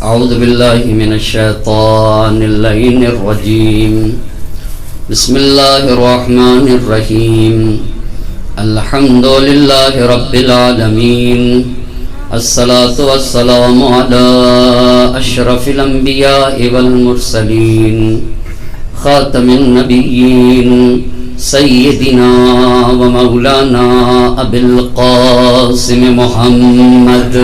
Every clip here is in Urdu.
اعوذ باللہ من الشیطان اللعین الرجیم بسم اللہ الرحمن الرحیم الحمد للہ رب العالمین الصلاة والسلام علی اشرف الانبیاء والمرسلین خاتم النبیین سیدنا و مولانا ابی القاسم محمد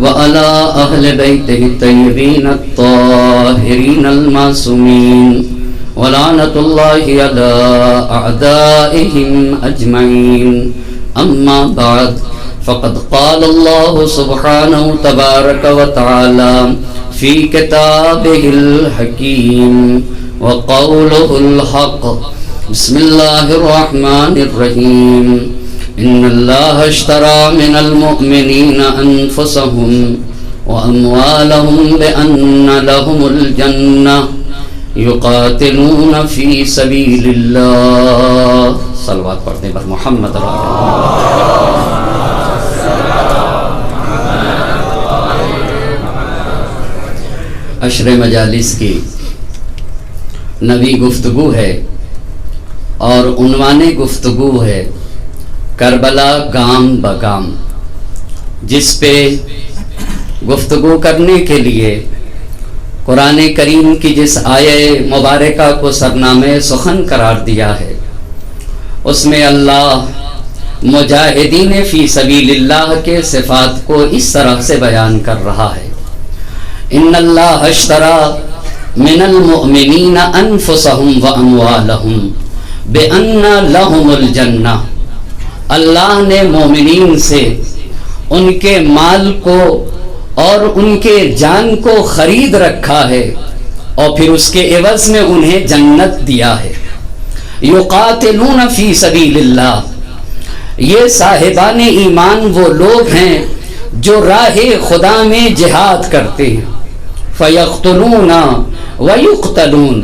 وعلى أهل بيته الطيبين الطاهرين المعصومين ولعنة الله على أعدائهم أجمعين أما بعد فقد قال الله سبحانه تبارك وتعالى في كتابه الحكيم وقوله الحق بسم الله الرحمن الرحيم إن الله اشترى من المؤمنين أنفسهم وأموالهم بأن لهم الجنة يقاتلون في سبيل الله صلوات پڑھتے ہیں محمد عشر مجالس کی نوی گفتگو ہے اور عنوان گفتگو ہے کربلا گام بگام، جس پہ گفتگو کرنے کے لیے قرآن کریم کی جس آیہ مبارکہ کو سرنامہ سخن قرار دیا ہے، اس میں اللہ مجاہدین فی سبیل اللہ کے صفات کو اس طرح سے بیان کر رہا ہے، ان اللہ اشترى من المؤمنین انفسهم واموالهم بان لهم الجنہ، اللہ نے مومنین سے ان کے مال کو اور ان کے جان کو خرید رکھا ہے اور پھر اس کے عوض میں انہیں جنت دیا ہے۔ یقاتلون فی سبیل اللہ، یہ صاحبان ایمان وہ لوگ ہیں جو راہ خدا میں جہاد کرتے ہیں، فیقتلون ویقتلون،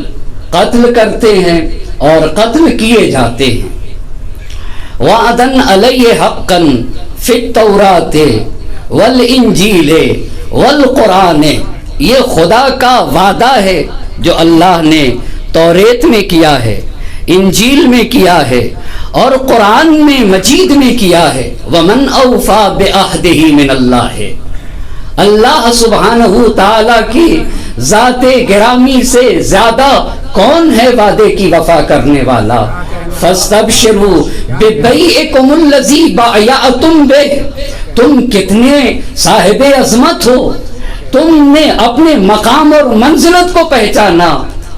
قتل کرتے ہیں اور قتل کیے جاتے ہیں۔ وعدن علیہ حقا فی التوراۃ والانجیل والقرآن، یہ خدا کا وعدہ ہے جو اللہ نے توریت میں کیا ہے، انجیل میں کیا ہے اور قرآن میں مجید میں کیا ہے۔ ومن اوفی بعہدہ من اللہ، اللہ سبحانہ تعالی کی ذات گرامی سے زیادہ کون ہے وعدے کی وفا کرنے والا؟ فاستبشروا ببیعکم الذی بایعتم بہ، تم کتنے صاحب عظمت ہو، تم نے اپنے مقام اور منزلت کو پہچانا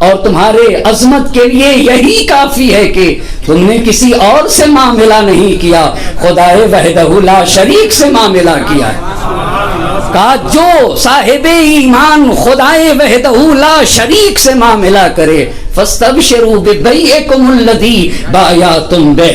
اور تمہارے عظمت کے لیے یہی کافی ہے کہ تم نے کسی اور سے معاملہ نہیں کیا، خدا وحدہ لا شریک سے معاملہ کیا ہے۔ کہا جو صاحب ایمان خدائے وحدہ لا شریک سے معاملہ کرے، فاستبشروا ببیعکم الذی بایعتم بہ،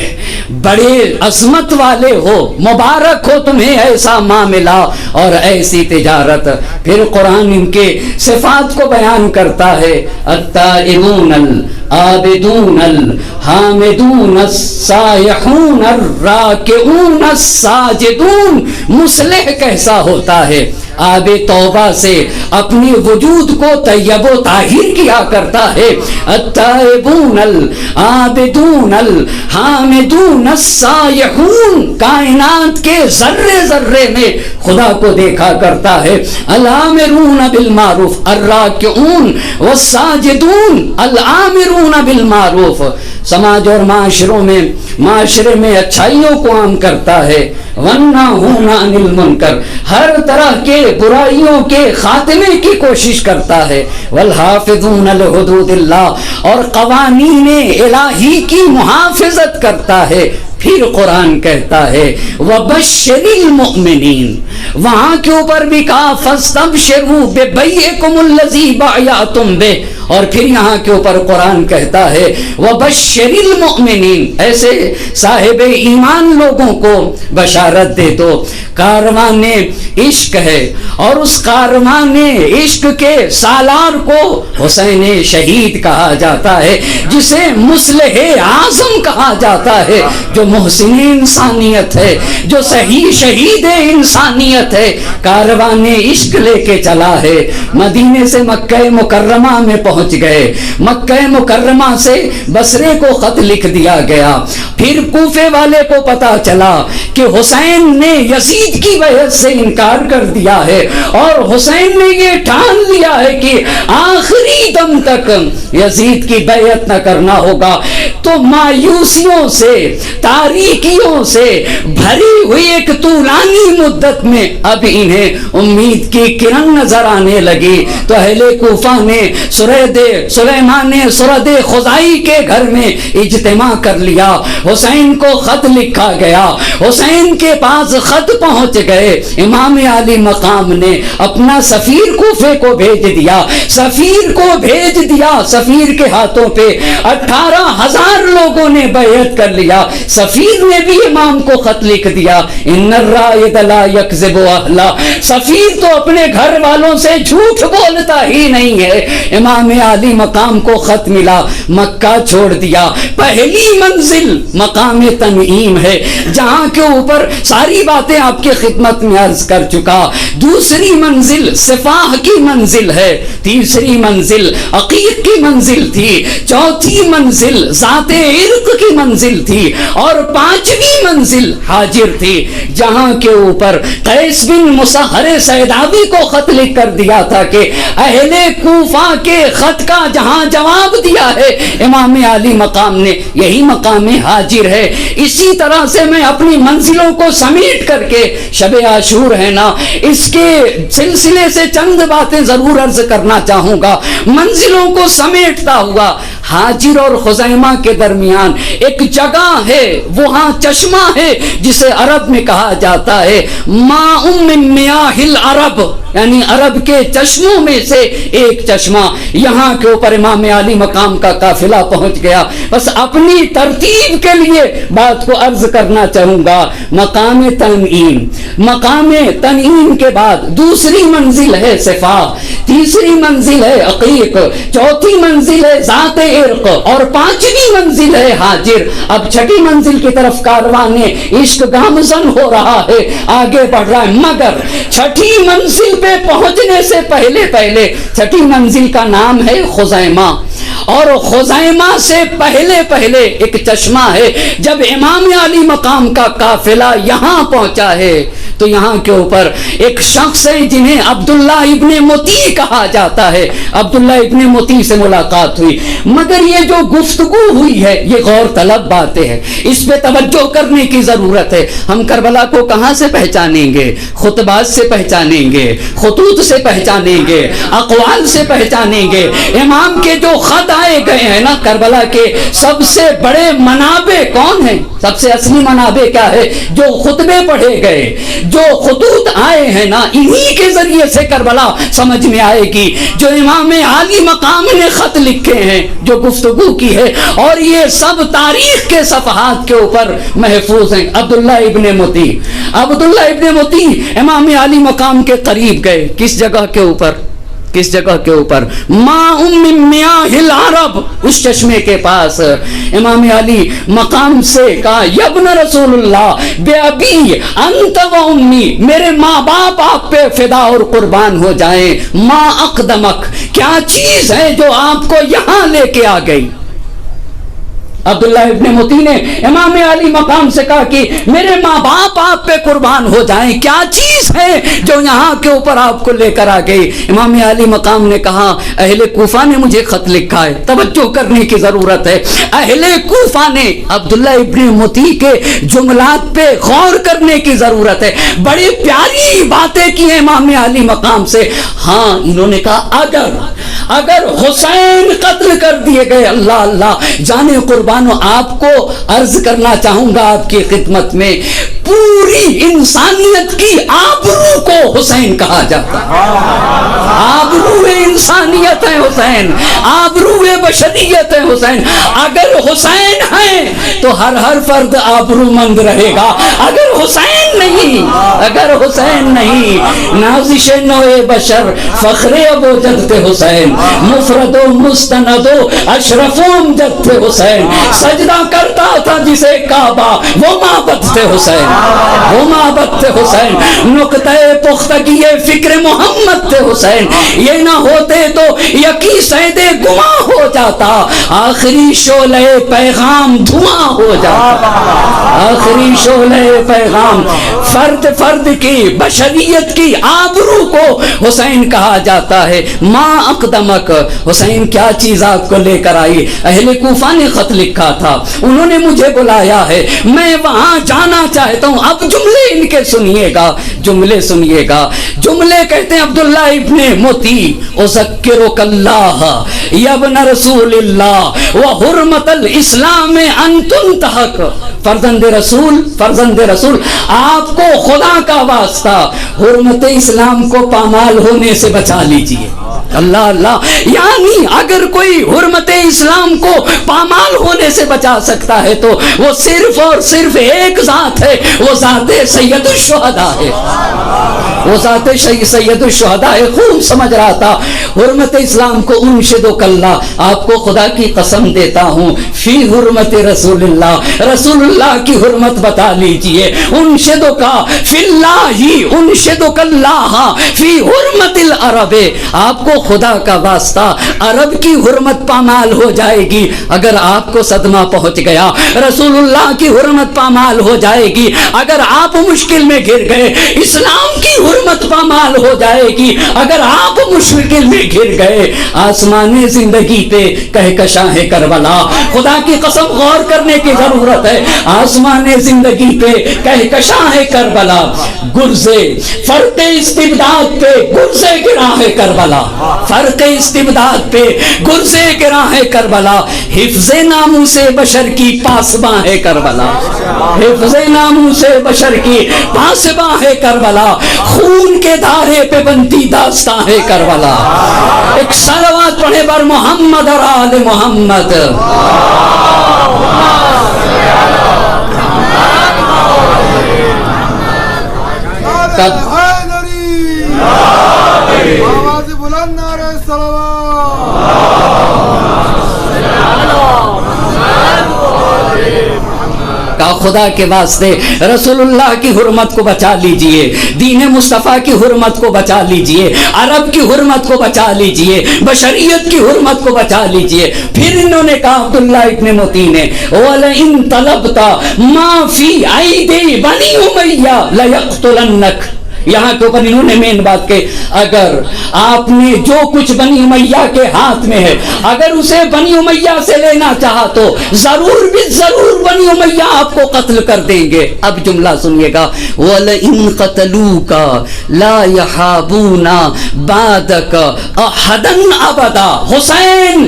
بڑے عظمت والے ہو، مبارک ہو تمہیں ایسا معاملہ اور ایسی تجارت۔ پھر قرآن ان کے صفات کو بیان کرتا ہے، التائبون العابدون الحامدون السائحون الراکعون الساجدون۔ مصلح کیسا ہوتا ہے؟ آب توبہ سے اپنی وجود کو طیب و طاہر کیا کرتا ہے۔ التائبون العابدون الحامدون السائحون، کائنات کے ذرے ذرے میں خدا کو دیکھا کرتا ہے۔ الآمرون بالمعروف الراکعون والساجدون الآمرون بالمعروف، سماج اور معاشرے میں اچھائیوں کو عام کرتا ہے۔ والناہون عن المنکر، ہر طرح کے برائیوں کے خاتمے کی کوشش کرتا ہے۔ والحافظون لحدود اللہ، اور قوانین الہی کی محافظت کرتا ہے۔ پھر قرآن کہتا ہے وَبَشِّرِ الْمُؤْمِنِينَ، وہاں کے اوپر بھی کہا فَاسْتَبْشِرُوا بِبَيْعِكُمُ الَّذِي بَایعتُم بِہ، اور پھر یہاں کے اوپر قرآن کہتا ہے وَبَشِّرِ الْمُؤْمِنِينَ، ایسے صاحب ایمان لوگوں کو بشارت دے دو۔ کاروان عشق ہے اور اس کاروان عشق کے سالار کو حسین شہید کہا جاتا ہے، جسے مصلح اعظم کہا جاتا ہے، جو محسن انسانیت ہے، جو صحیح شہید انسانیت ہے، کاروان عشق لے کے چلا ہے۔ مدینے سے مکہ مکرمہ میں پہنچ گئے، مکہ مکرمہ سے بصرے کو خط لکھ دیا گیا، پھر کوفے والے کو پتا چلا کہ حسین نے یزید کی بیعت سے انکار کر دیا ہے، اور حسین نے یہ ٹھان لیا ہے کہ آخری دم تک یزید کی بیعت نہ کرنا ہوگا۔ تو مایوسیوں سے، تاریکیوں سے بھری ہوئی ایک طولانی مدت میں اب انہیں امید کی کرن نظر آنے لگی، تو اہل کوفہ نے سلیمان سرد خزائی کے گھر میں اجتماع کر لیا، حسین کو خط لکھا گیا، حسین کے پاس خط پہنچ گئے، امام علی مقام نے اپنا سفیر کوفے کو بھیج دیا، سفیر کو بھیج دیا، سفیر کے ہاتھوں پہ 18,000 لوگوں نے بیعت کر لیا، سفیر نے بھی امام کو خط لکھ دیا، ان الرائد لا یکذب اہلا، سفیر تو اپنے گھر والوں سے جھوٹ بولتا ہی نہیں ہے۔ امام علی مقام کو خط ملا، مکہ چھوڑ دیا، پہلی منزل مقام تنعیم ہے، جہاں کے اوپر ساری باتیں آپ کی خدمت میں عرض کر چکا، دوسری منزل صفاح کی منزل ہے، تیسری منزل عقیق کی منزل تھی، چوتھی منزل ذات عرق کی منزل تھی، اور پانچویں منزل حاجر تھی، جہاں کے اوپر قیس بن مسہر سیدابی کو خط لکھ کر دیا تھا کہ اہل کوفہ کے خط کا جہاں جواب دیا ہے امام علی مقام نے، یہی مقام حاجر ہے۔ اسی طرح سے میں اپنی منزلوں کو سمیٹ کر کے، شب عاشور ہے نا، اس کے سلسلے سے چند باتیں ضرور عرض کرنا چاہوں گا۔ منزلوں کو سمیٹتا ہوا حاجر اور خزیمہ کے درمیان ایک جگہ ہے، وہاں چشمہ ہے جسے عرب میں کہا جاتا ہے ماء من میاہ العرب، یعنی عرب کے چشموں میں سے ایک چشمہ۔ یہاں کے اوپر امام علی مقام کا قافلہ پہنچ گیا۔ بس اپنی ترتیب کے لیے بات کو عرض کرنا چاہوں گا، مقام تنعیم، مقام تنعیم کے بعد دوسری منزل ہے صفاح، تیسری منزل ہے عقیق، چوتھی منزل ہے ذات عرق، اور پانچویں منزل ہے حاجر۔ اب چھٹی منزل کی طرف کاروان عشق گامزن ہو رہا ہے، آگے بڑھ رہا ہے، مگر چھٹی منزل پہ پہنچنے سے پہلے چھٹی منزل کا نام ہے خزیمہ، اور خزیمہ سے پہلے ایک چشمہ ہے۔ جب امام علی مقام کا قافلہ یہاں پہنچا ہے تو یہاں کے اوپر ایک شخص ہے جنہیں عبداللہ ابن مطیع کہا جاتا ہے، عبداللہ ابن مطیع سے ملاقات ہوئی، مگر یہ جو گفتگو ہوئی ہے یہ غور طلب باتیں ہیں، اس پہ توجہ کرنے کی ضرورت ہے۔ ہم کربلا کو کہاں سے پہچانیں گے؟ خطبات سے پہچانیں گے، خطوط سے پہچانیں گے، اقوال سے پہچانیں گے۔ امام کے جو خط آئے گئے ہیں نا کربلا کے، سب سے بڑے منابع کون ہیں؟ سب سے اصلی منابع کیا ہے؟ جو خطبے پڑھے گئے، جو خطوط آئے ہیں نا، انہی کے ذریعے سے کربلا سمجھ میں آئے گی۔ جو امام علی مقام نے خط لکھے ہیں، جو گفتگو کی ہے، اور یہ سب تاریخ کے صفحات کے اوپر محفوظ ہیں۔ عبداللہ ابن مطیع امام علی مقام کے قریب گئے، کس جگہ کے اوپر؟ ماء من میاہ العرب، اس چشمے کے پاس۔ امام علی مقام سے کہا یا ابن رسول اللہ بے ابی انت و امی، میرے ماں باپ آپ پہ فدا اور قربان ہو جائیں، ما اقدمک، کیا چیز ہے جو آپ کو یہاں لے کے آ گئی؟ عبداللہ ابن مطیع نے امام علی مقام سے کہا کہ میرے ماں باپ آپ پہ قربان ہو جائیں، کیا چیز ہے جو یہاں کے اوپر آپ کو لے کر آ گئی؟ امام علی مقام نے کہا اہل کوفہ نے مجھے خط لکھا ہے، توجہ کرنے کی ضرورت ہے۔ اہل کوفہ نے عبداللہ ابن مطیع کے جملات پہ غور کرنے کی ضرورت ہے، بڑی پیاری باتیں کی ہیں امام علی مقام سے۔ ہاں، انہوں نے کہا اگر حسین قتل کر دیے گئے، اللہ اللہ، جانے قربانو، آپ کو عرض کرنا چاہوں گا آپ کی خدمت میں، پوری انسانیت کی آبرو کو حسین کہا جاتا ہے. آبرو انسانیت ہے حسین، آبرو بشریت ہے حسین. اگر حسین ہیں تو ہر فرد آبرو مند رہے گا. اگر حسین نہیں، اگر حسین نہیں، نازش نوع بشر فخر ابو جد تھے حسین، مفرد و مستند و اشرف و امجد تھے حسین. سجدہ کرتا تھا جسے کعبہ وہ معبد تھے حسین، وہ معبد تھے حسین. نقطۂ پختگی فکر محمد تھے حسین. یہ نہ ہوتے تو یقین سید گماں ہو جاتا، آخری شعلہ پیغام دھواں ہو جاتا. آخری شعلہ پیغام فرد کی بشریت کی آبرو کو حسین کہا جاتا ہے. ماں اقدمک، حسین کیا چیز آپ کو لے کر آئی. اہل کوفہ نے خط لکھا تھا، انہوں نے مجھے بلایا ہے، میں وہاں جانا چاہتا ہوں. اب جملے ان کے سنیے گا، جملے سنیے گا. جملے کہتے ہیں عبداللہ ابن موتی، اذکرک اللہ یا ابن رسول اللہ وحرمت الاسلام ان تنتہک. فرزند رسول، فرزند رسول، آپ کو خدا کا واسطہ حرمت اسلام کو پامال ہونے سے بچا لیجئے. اللہ اللہ، یعنی اگر کوئی حرمت اسلام کو پامال ہونے سے بچا سکتا ہے تو وہ صرف اور صرف ایک ذات ہے، وہ ذات سید الشہداء ہے. وہ ذات سید الشہداء ہے. خوب سمجھ رہا تھا. حرمت اسلام کو انشدک اللہ، آپ کو خدا کی قسم دیتا ہوں، فی حرمت رسول اللہ، رسول اللہ کی حرمت بتا لیجئے. انشدک فی اللہ، انشدک اللہ فی حرمت العرب، آپ کو خدا کا واسطہ عرب کی حرمت پامال ہو جائے گی اگر آپ کو صدمہ پہنچ گیا. رسول اللہ کی حرمت پامال ہو جائے گی اگر آپ مشکل میں گر گئے. اسلام کی حرمت پامال ہو جائے گی اگر آپ مشکل میں گر گئے. آسمان زندگی پہ کہکشاں ہے کربلا. خدا کی قسم غور کرنے کی ضرورت ہے. آسمان زندگی پہ کہکشاں ہے کربلا. گرزے فرق استبداد پہ گرزے گرا ہے کربلا. فرق استبداد پہ گرزے گرا ہے کربلا. حفظ ناموس بشر کی پاسباں ہے کربلا. حفظ ناموس بشر کی پاسباں ہے کربلا. خون کے دھارے پہ بنتی داستاں ہے کربلا. ایک صلوات پڑھے بر محمد اور آل محمد. آواز بلند نعرہ صلوات. کا خدا کے واسطے رسول اللہ کی حرمت کو بچا لیجئے، دین مصطفیٰ کی حرمت کو بچا لیجئے، عرب کی حرمت کو بچا لیجئے، بشریت کی حرمت کو بچا لیجئے. پھر انہوں نے کہا عبداللہ ابن موتی نے، وَلَئِن طَلَبْتَ مَا فِي أَيْدِي بَنِي أُمَيَّةَ لَيَقْتُلَنَّكَ. یہاں کے اوپر انہوں نے مین بات کہ اگر آپ نے جو کچھ بنی امیہ کے ہاتھ میں ہے اگر اسے بنی امیہ سے لینا چاہا تو ضرور بھی ضرور بنی امیہ آپ کو قتل کر دیں گے. اب جملہ سنیے گا، وَلَئِن قَتَلُوكَ لَا يَحَابُونَ بَعْدَكَ أَحَدًا أَبَدًا. حسین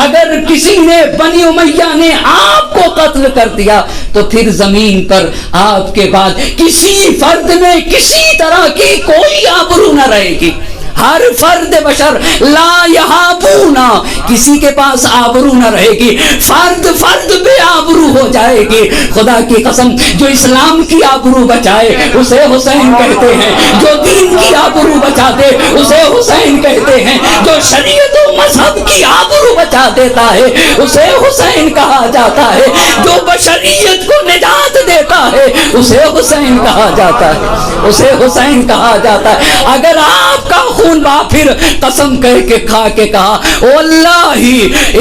اگر کسی نے بنی امیہ نے آپ کو قتل کر دیا تو پھر زمین پر آپ کے بعد کسی فرد میں کسی طرح کی کوئی آبرو نہ رہے گی. ہر فرد بشر لا یہابونا، کسی کے پاس آبرو نہ رہے گی. فرد بے آبرو ہو جائے گی. خدا کی قسم جو اسلام کی آبرو بچائے اسے حسین کہتے ہیں، جو دین کی آبرو بچا دے اسے حسین کہتے ہیں، جو شریعت و مذہب کی آبرو بچا دیتا ہے اسے حسین کہا جاتا ہے، جو بشریت کو نجات دیتا ہے اسے حسین کہا جاتا ہے، اسے حسین کہا جاتا ہے. اگر آپ کا خون پھر قسم کہہ کے کھا کے کہا واللہ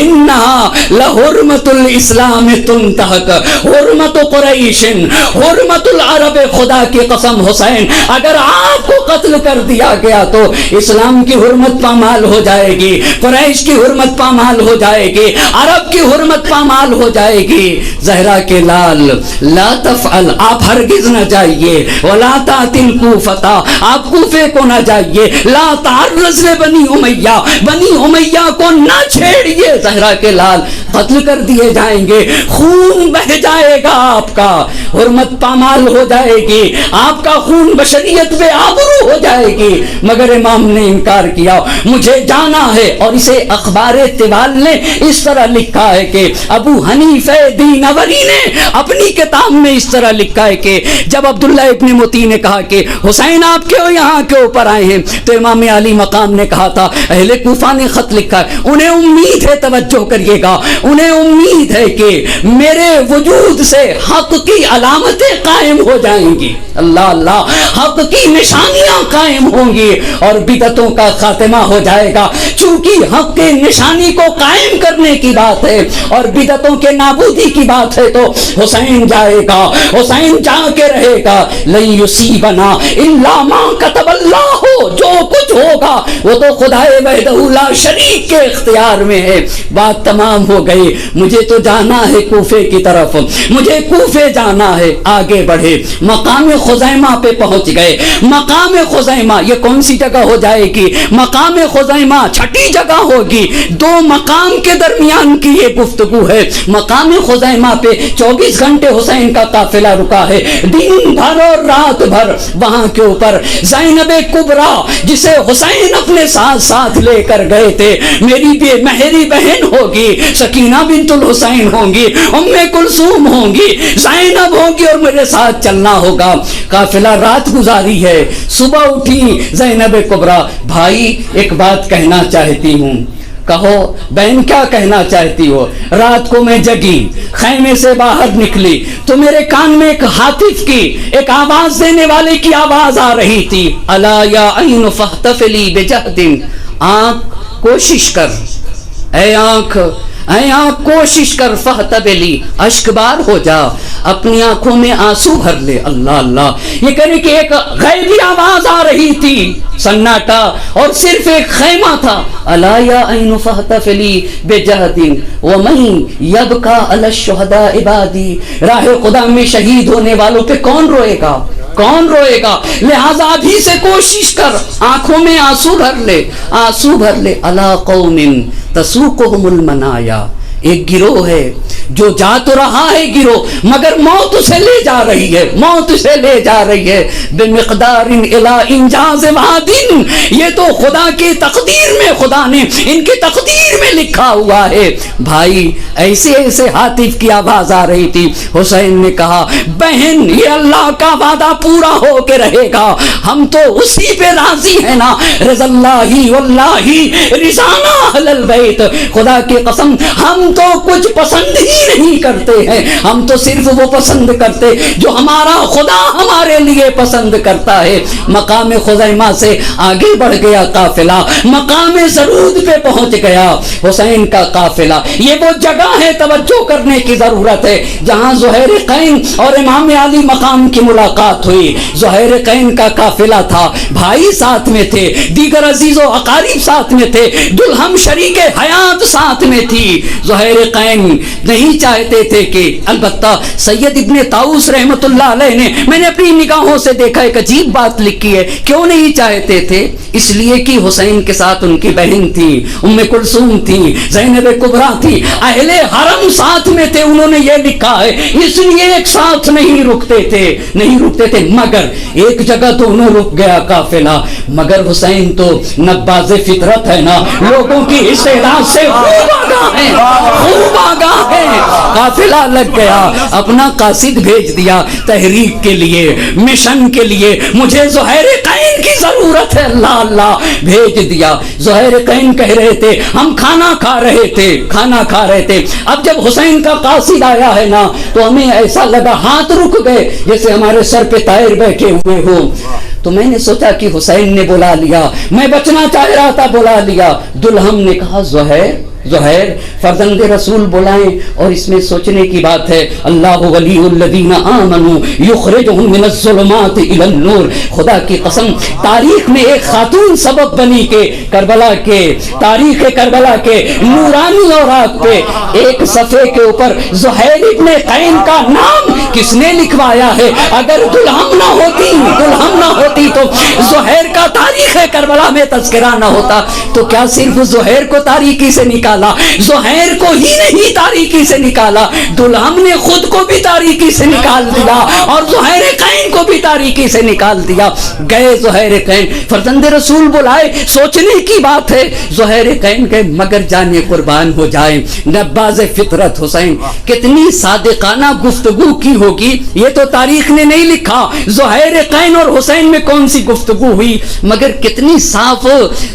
انہا لحرمت الاسلام تنتہک حرمت قریش حرمت العرب. خدا کی قسم حسین اگر آپ کو قتل کر دیا گیا تو اسلام کی حرمت پامال ہو جائے گی، قریش کی حرمت پامال ہو جائے گی، عرب کی حرمت پامال ہو جائے گی. زہرا کے لال لا تفعل، آپ ہرگز نہ جائیے. ولا تاتل کوفتا، آپ کوفے کو نہ جائیے. لا تعرض بنی امیہ، بنی امیہ کو نہ چھیڑیے. زہرا کے لال قتل کر دیے جائیں گے، خون بہ جائے گا آپ کا. حرمت پامال ہو جائے گی، آپ کا خون بشریت بے آبرو ہو جائے گی، مگر امام نے انکار کیا، مجھے جانا ہے۔ اور اسے اخبار طوال نے اس طرح لکھا ہے کہ ابو حنیفہ دینوری نے اپنی کتاب میں اس طرح لکھا ہے کہ جب عبداللہ ابن متی نے کہا کہ حسین آپ کیوں یہاں کے اوپر آئے ہیں، تو امام علی مقام نے کہا تھا اہل کوفہ نے خط لکھا ہے، انہیں امید ہے، توجہ کریے گا، انہیں امید ہے کہ میرے وجود سے حق کی علامتیں قائم ہو جائیں گی، اللہ اللہ، حق کی نشانیاں قائم ہوں گی اور بدعتوں کا خاتمہ ہو جائے گا۔ چونکہ حق کے نشانی کو قائم کرنے کی بات ہے اور بدعتوں کے نابودی کی بات ہے، تو حسین جائے گا، حسین جا کے رہے گا۔ لن یصیبنا الا ما کتب اللہ، ہو جو کچھ ہوگا وہ تو خدائے وحدہ لا شریک کے اختیار میں ہے۔ بات تمام ہو گئی، مجھے تو جانا ہے کوفے کی طرف، مجھے کوفے جانا ہے۔ آگے بڑھے، مقام خزیمہ پہ پہنچ گئے۔ مقام خزیمہ یہ کون سی جگہ ہو جائے گی؟ مقام خزیمہ چھٹی جگہ ہوگی، دو مقام کے درمیان کی یہ گفتگو ہے۔ مقام خزیمہ پہ 24 گھنٹے حسین کا قافلہ رکا ہے، دن بھر اور رات بھر وہاں کے اوپر زینب کبریٰ جسے حسین اپنے ساتھ ساتھ لے کر گئے تھے، میری بھی مہری بہن ہوگی، سکینہ بنت الحسین ہوں گی، ام کلثوم ہوں گی، زینب ہوگی اور میرے ساتھ چلنا ہوگا۔ قافلہ رات گزاری ہے، صبح اٹھی زینب کبریٰ، بھائی ایک بات کہنا چاہتی ہوں۔ کہو بہن، کیا کہنا چاہتی ہو؟ رات کو میں جگی، خیمے سے باہر نکلی تو میرے کان میں ایک ہاتف کی، ایک آواز دینے والے کی آواز آ رہی تھی، الا یا عین فاحتفلی بجہد، آنکھ کوشش کر، اے آنکھ، اے آنکھ کوشش کر، فاحتفلی، اشک بار ہو جا، اپنی آنکھوں میں آنسو بھر لے۔ اللہ اللہ، یہ کہنے کہ ایک غیبی آواز آ رہی تھی، سناٹا اور صرف ایک خیمہ تھا۔ الا یا عین فاحتفلی بجہد ومن یبکا علی الشہداء عبادی، راہ خدا میں شہید ہونے والوں پہ کون روئے گا؟ کون روئے گا؟ لہذا ابھی سے کوشش کر، آنکھوں میں آنسو بھر لے، آنسو بھر لے۔ الا قوم تسوقهم المنایا، ایک گروہ ہے جو جا تو رہا ہے گروہ، مگر موت اسے لے جا رہی ہے، موت اسے لے جا رہی ہے۔ بمقدار الی انجاز وعد، یہ تو خدا کی تقدیر میں، خدا نے ان کی تقدیر میں لکھا ہوا ہے۔ بھائی ایسے ایسے ہاتف کی آواز آ رہی تھی۔ حسین نے کہا بہن یہ اللہ کا وعدہ پورا ہو کے رہے گا، ہم تو اسی پہ راضی ہیں نا، رضا اللہ واللہ رضانا اہل البیت، خدا کی قسم ہم تو کچھ پسند ہی نہیں کرتے ہیں، ہم تو صرف وہ پسند کرتے جو ہمارا خدا ہمارے لیے پسند کرتا ہے۔ مقام خزیمہ سے آگے بڑھ گیا قافلہ، مقام سرود پہ پہنچ گیا حسین کا قافلہ۔ یہ وہ جگہ ہے، توجہ کرنے کی ضرورت ہے، جہاں زہیر قین اور امام علی مقام کی ملاقات ہوئی۔ زہیر قین کا قافلہ تھا، بھائی ساتھ میں تھے، دیگر عزیز و اقارب ساتھ میں تھے، دلہم شریک حیات ساتھ میں تھی۔ زہیر قین نہیں چاہتے تھے کہ، البتہ سید ابن طاؤس رحمت اللہ علیہ نے، میں نے اپنی نگاہوں سے دیکھا ایک عجیب بات لکھی ہے، کیوں نہیں چاہتے تھے؟ اس لیے کہ حسین کے ساتھ ان کی بہن تھی، ام کلثوم تھی، زینب کبریٰ تھی، اہل حرم ساتھ میں تھے، انہوں نے یہ لکھا ہے، اس لیے ایک ساتھ نہیں رکتے تھے، نہیں رکتے تھے۔ مگر ایک جگہ دونوں رک گیا قافلہ، مگر حسین تو نباز فطرت ہے نا، لوگوں کی استعداد سے خوب آگاہ ہے، خوب آگاہ ہے۔ قافلہ لگ گیا، اپنا قاصد بھیج دیا تحریک کے لیے، مشن کے لیے، مجھے زہیر قین کی ضرورت ہے، اللہ اللہ، بھیج دیا۔ زہیر قین کہہ رہے تھے ہم کھانا کھا رہے تھے، کھانا کھا رہے تھے، اب جب حسین کا قاصد آیا ہے نا تو ہمیں ایسا لگا ہاتھ رک گئے جیسے ہمارے سر پہ طائر بیٹھے ہوئے ہوں۔ تو میں نے سوچا کہ حسین نے بلا لیا، میں بچنا چاہ رہا تھا، بلا لیا۔ دلہم نے کہا زہیر، زہیر فرزند رسول بلائیں، اور اس میں سوچنے کی بات ہے، اللہ ولی الذین آمنوا یخرجہم من الظلمات الی النور۔ خدا کی قسم تاریخ میں ایک خاتون سبب بنی کہ کربلا کے، تاریخ کربلا کے نورانی اوراق پہ ایک صفحے کے اوپر زہیر ابن قین کا نام کس نے لکھوایا ہے۔ اگر دلہم نہ ہوتی، دلہم نہ ہوتی تو زہیر کا تاریخ کربلا میں تذکرہ نہ ہوتا، تو کیا صرف زہیر کو تاریکی سے نکال نکالا، زہیر کو ہی نہیں تاریکی سے نکالا، دلہم نے خود کو بھی تاریکی سے نکال دیا اور زہیر قین کو بھی تاریکی سے نکال دیا۔ گئے زہیر قین، فرزند رسول بلائے، سوچنے کی بات ہے، زہیر قین کے مگر جانے قربان ہو جائیں نباز فطرت حسین، کتنی صادقانہ گفتگو کی ہوگی، یہ تو تاریخ نے نہیں لکھا زہیر قین اور حسین میں کون سی گفتگو ہوئی، مگر کتنی صاف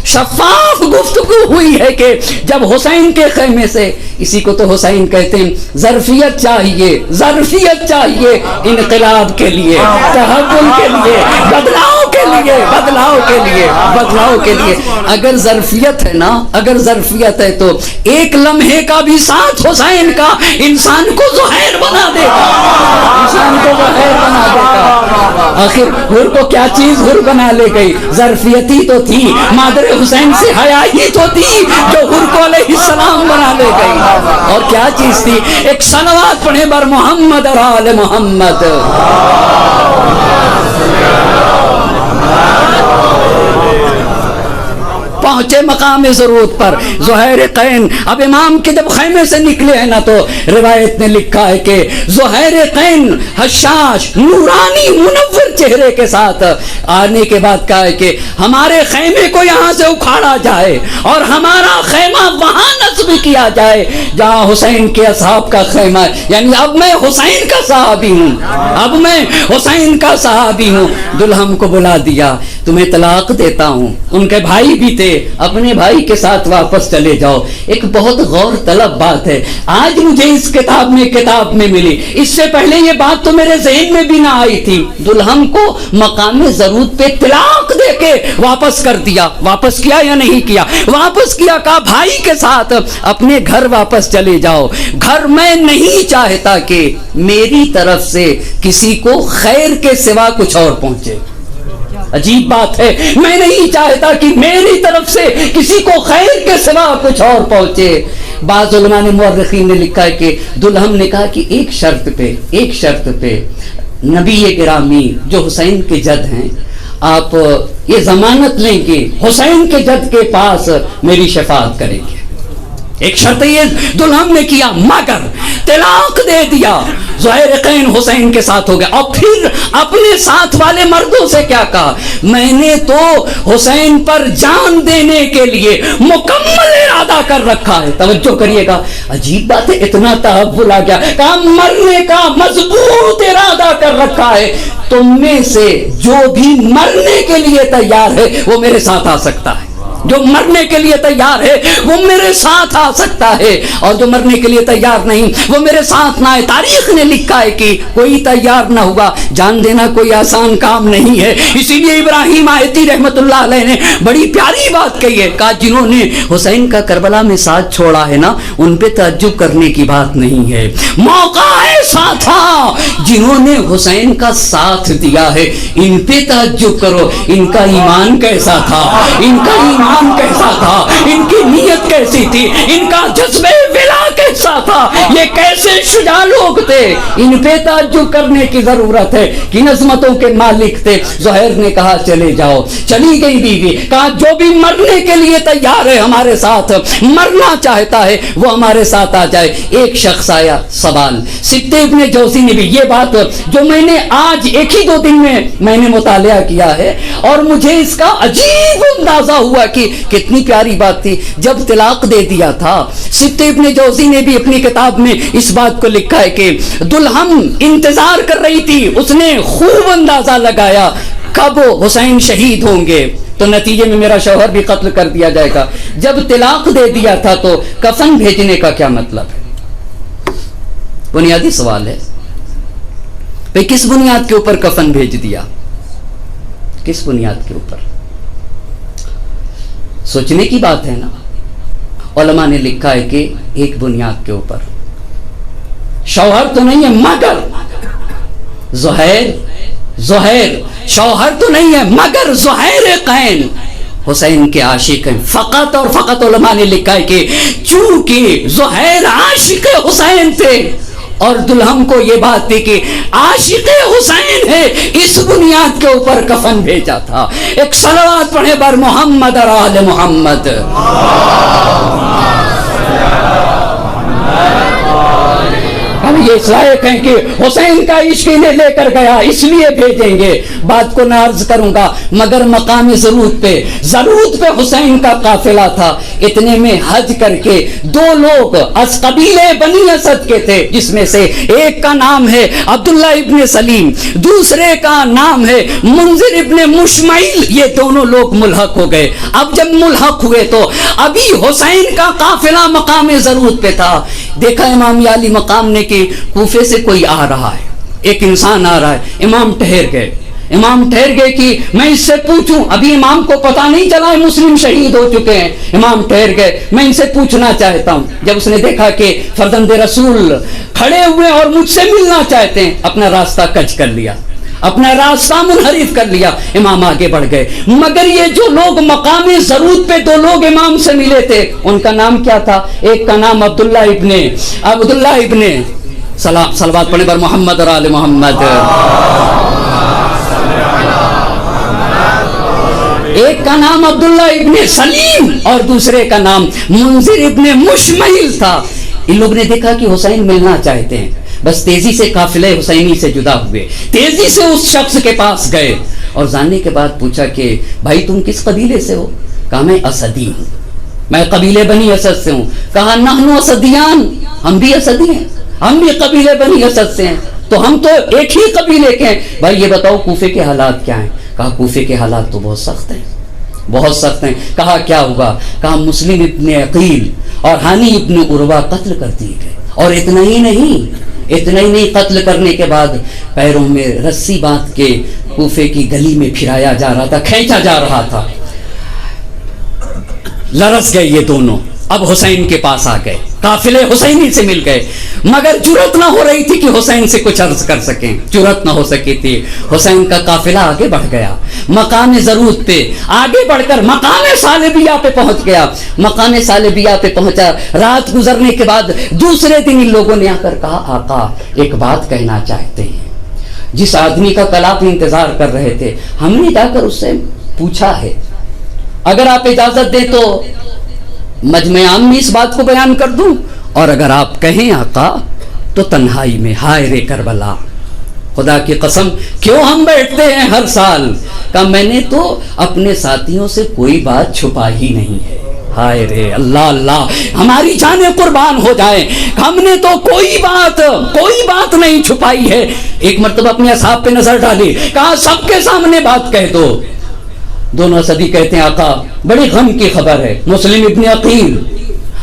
شفاف گفتگو ہوئی ہے کہ جب حسین کے خیمے سے، اسی کو تو حسین کہتے ہیں ظرفیت چاہیے، ظرفیت چاہیے انقلاب کے لیے، تحول کے لیے، بدلاؤ کے لیے، بدلاؤ کے لیے، بدلاؤ کے لیے۔ اگر ظرفیت ہے نا، اگر ظرفیت ہے تو ایک لمحے کا بھی ساتھ حسین کا انسان کو زہیر بنا دے گا، انسان کو زہیر بنا دے گا۔ آخر حر کو کیا چیز حر بنا لے گئی؟ ظرفیت ہی تو تھی، مادر حسین سے حیا ہی تو تھی جو حر کو علیہ السلام بنا لے گئی۔ اور کیا چیز تھی؟ ایک صلوات پڑھے بر محمد اور آل محمد۔ پہنچے مقام ضرورت پر زہیر قین، اب امام کے جب خیمے سے نکلے ہیں نا تو روایت نے لکھا ہے کہ زہیر قین حشاش نورانی منور چہرے کے ساتھ آنے کے بعد کہا ہے کہ ہمارے خیمے کو یہاں سے اکھاڑا جائے اور ہمارا خیمہ وہاں نصب کیا جائے جہاں حسین کے اصحاب کا خیمہ ہے، یعنی اب میں حسین کا صحابی ہوں، اب میں حسین کا صحابی ہوں۔ دلہم کو بلا دیا، تمہیں طلاق دیتا ہوں، ان کے بھائی بھی تھے، اپنے بھائی کے ساتھ واپس چلے جاؤ۔ ایک بہت غور طلب بات ہے، آج مجھے اس کتاب میں ملی، اس سے پہلے یہ بات تو میرے ذہن میں بھی نہ آئی تھی۔ دلہم کو مقام ضرورت پہ طلاق دے کے واپس کر دیا، واپس کیا یا نہیں کیا؟ واپس کیا، کہا بھائی کے ساتھ اپنے گھر واپس چلے جاؤ، گھر میں نہیں چاہتا کہ میری طرف سے کسی کو خیر کے سوا کچھ اور پہنچے۔ عجیب بات ہے، میں نہیں چاہتا کہ میری طرف سے کسی کو خیر کے سوا کچھ اور پہنچے۔ بعض علماء نے مورخین نے لکھا ہے کہ دلہم نے کہا کہ ایک شرط پہ نبی گرامی جو حسین کے جد ہیں، آپ یہ ضمانت لیں کہ حسین کے جد کے پاس میری شفاعت کریں گے۔ ایک شرط یہ دلہم نے کیا، مگر طلاق دے دیا، زہیر قین حسین کے ساتھ ہو گیا۔ اور پھر اپنے ساتھ والے مردوں سے کیا کہا؟ میں نے تو حسین پر جان دینے کے لیے مکمل ارادہ کر رکھا ہے۔ توجہ کریے گا، عجیب بات ہے، اتنا تحول آ گیا، کہا مرنے کا مضبوط ارادہ کر رکھا ہے، تم میں سے جو بھی مرنے کے لیے تیار ہے وہ میرے ساتھ آ سکتا ہے، جو مرنے کے لیے تیار ہے وہ میرے ساتھ آ سکتا ہے، اور جو مرنے کے لیے تیار نہیں وہ میرے ساتھ نہ آئے۔ تاریخ نے لکھا ہے کہ کوئی تیار نہ ہوا، جان دینا کوئی آسان کام نہیں ہے، اسی لیے ابراہیم آیتی رحمت اللہ علیہ نے بڑی پیاری بات کہی ہے، کہا جنہوں نے حسین کا کربلا میں ساتھ چھوڑا ہے نا، ان پہ تعجب کرنے کی بات نہیں ہے، موقع ایسا تھا جنہوں نے حسین کا ساتھ دیا ہے، ان پہ تعجب کرو، ان کا ایمان کیسا تھا، ان کا ایمان کیسا تھا، ان کی نیت کیسی تھی، ان کا جذبہ ولا کیسا تھا، یہ کیسے شجاع لوگ تھے، ان پہ تعجب کرنے کی ضرورت ہے، کن عظمتوں کے مالک تھے۔ زہیر نے کہا چلے جاؤ، چلی گئی بیوی، کہا جو بھی مرنے کے لیے تیار ہے ہمارے ساتھ، مرنا چاہتا ہے وہ ہمارے ساتھ آ جائے۔ ایک شخص آیا، سوال سبت ابن جوزی نے بھی یہ بات جو میں نے آج ایک ہی 2 دن میں نے مطالعہ کیا ہے اور مجھے اس کا عجیب اندازہ ہوا کہ کتنی پیاری بات تھی۔ جب طلاق دے دیا تھا، سبت ابن جوزی نے بھی اپنی کتاب میں اس بات کو لکھا ہے کہ دلہم انتظار کر رہی تھی، اس نے خوب اندازہ لگایا کب حسین شہید ہوں گے تو نتیجے میں میرا شوہر بھی قتل کر دیا جائے گا۔ جب طلاق دے دیا تھا تو کفن بھیجنے کا کیا مطلب ہے؟ بنیادی سوال ہے، بھئی کس بنیاد کے اوپر کفن بھیج دیا؟ کس بنیاد کے اوپر؟ سوچنے کی بات ہے نا۔ علماء نے لکھا ہے کہ ایک بنیاد کے اوپر، شوہر تو نہیں ہے مگر زہیر شوہر تو نہیں ہے مگر زہیر قین حسین کے عاشق ہیں۔ فقط اور فقط علماء نے لکھا ہے کہ چونکہ زہیر عاشق حسین تھے اور دلہم کو یہ بات تھی کہ عاشق حسین ہے، اس بنیاد کے اوپر کفن بھیجا تھا۔ ایک صلوات پڑھے بر محمد اور آل محمد۔ ہم یہ اس لائق ہیں کہ حسین کا عشق انہیں لے کر گیا اس لیے بھیجیں گے. بات کو میں عرض کروں گا مگر مقام ضرورت پہ حسین کا قافلہ تھا. اتنے میں حج کر کے دو لوگ از قبیلے بنی اسد کے تھے, جس میں سے ایک کا نام ہے عبداللہ ابن سلیم, دوسرے کا نام ہے منذر ابن مشمعیل. یہ دونوں لوگ ملحق ہو گئے. اب جب ملحق ہوئے تو ابھی حسین کا قافلہ مقام ضرورت پہ تھا. دیکھا امام علی مقام نے کہ کوفے سے کوئی آ رہا ہے, ایک انسان آ رہا ہے. امام ٹھہر گئے کہ میں اس سے پوچھوں. ابھی امام کو پتا نہیں چلا ہے مسلم شہید ہو چکے ہیں. امام ٹھہر گئے, میں ان سے پوچھنا چاہتا ہوں. جب اس نے دیکھا کہ فرزند رسول کھڑے ہوئے اور مجھ سے ملنا چاہتے ہیں, اپنا راستہ کج کر لیا, اپنا راستہ منحرف کر لیا. امام آگے بڑھ گئے. مگر یہ جو لوگ مقام ضرورت پہ دو لوگ امام سے ملے تھے, ان کا نام کیا تھا؟ ایک کا نام عبداللہ ابن صلوات پڑھنے پر محمد اور آل محمد. ایک کا نام عبداللہ ابن سلیم اور دوسرے کا نام منذر ابن مشمعیل تھا. ان لوگ نے دیکھا کہ حسین ملنا چاہتے ہیں, بس تیزی سے قافلہ حسینی سے جدا ہوئے, تیزی سے اس شخص کے پاس گئے اور جاننے کے بعد پوچھا کہ بھائی تم کس قبیلے سے ہو؟ کہا میں اسدی ہوں, میں قبیلے بنی اسد سے ہوں. کہا نحن اسدیان, ہم بھی اسدی ہیں, ہم بھی قبیلے بنی اسد سے ہیں, تو ہم تو ایک ہی قبیلے کے ہیں. بھائی یہ بتاؤ کوفے کے حالات کیا ہیں؟ کہا کوفے کے حالات تو بہت سخت ہیں. کہا کیا ہوگا؟ کہا مسلم ابن عقیل اور ہانی ابن عروہ قتل کر دیے گئے. اور اتنا ہی نہیں, قتل کرنے کے بعد پیروں میں رسی باندھ کے کوفے کی گلی میں پھرایا جا رہا تھا, کھینچا جا رہا تھا. لرز گئے یہ دونوں. اب حسین کے پاس آ گئے, قافلے حسینی سے مل گئے, مگر جرأت نہ ہو رہی تھی کہ حسین سے کچھ عرض کر سکیں, جرأت نہ ہو سکی تھی. حسین کا قافلہ آگے بڑھ گیا, مقام ضرورت پہ آگے بڑھ کر مقام صالبیہ پہ پہنچ گیا. مقام صالبیہ پہ پہنچا, رات گزرنے کے بعد دوسرے دن ان لوگوں نے آ کر کہا آقا ایک بات کہنا چاہتے ہیں. جس آدمی کا کل آپ انتظار کر رہے تھے, ہم نے جا کر اس سے پوچھا ہے, اگر آپ اجازت دیں تو مجمع عام میں اس بات کو بیان کر دوں, اور اگر آپ کہیں آقا تو تنہائی میں. ہائے رے کربلا, خدا کی قسم کیوں ہم بیٹھتے ہیں ہر سال. کہ میں نے تو اپنے ساتھیوں سے کوئی بات چھپا ہی نہیں ہے. ہائے رے اللہ, ہماری جانیں قربان ہو جائیں, ہم نے تو کوئی بات نہیں چھپائی ہے. ایک مرتبہ اپنے اصحاب پہ نظر ڈالی, کہا سب کے سامنے بات کہہ دو. دونوں اسدی کہتے ہیں آقا بڑی غم کی خبر ہے, مسلم ابن عقیل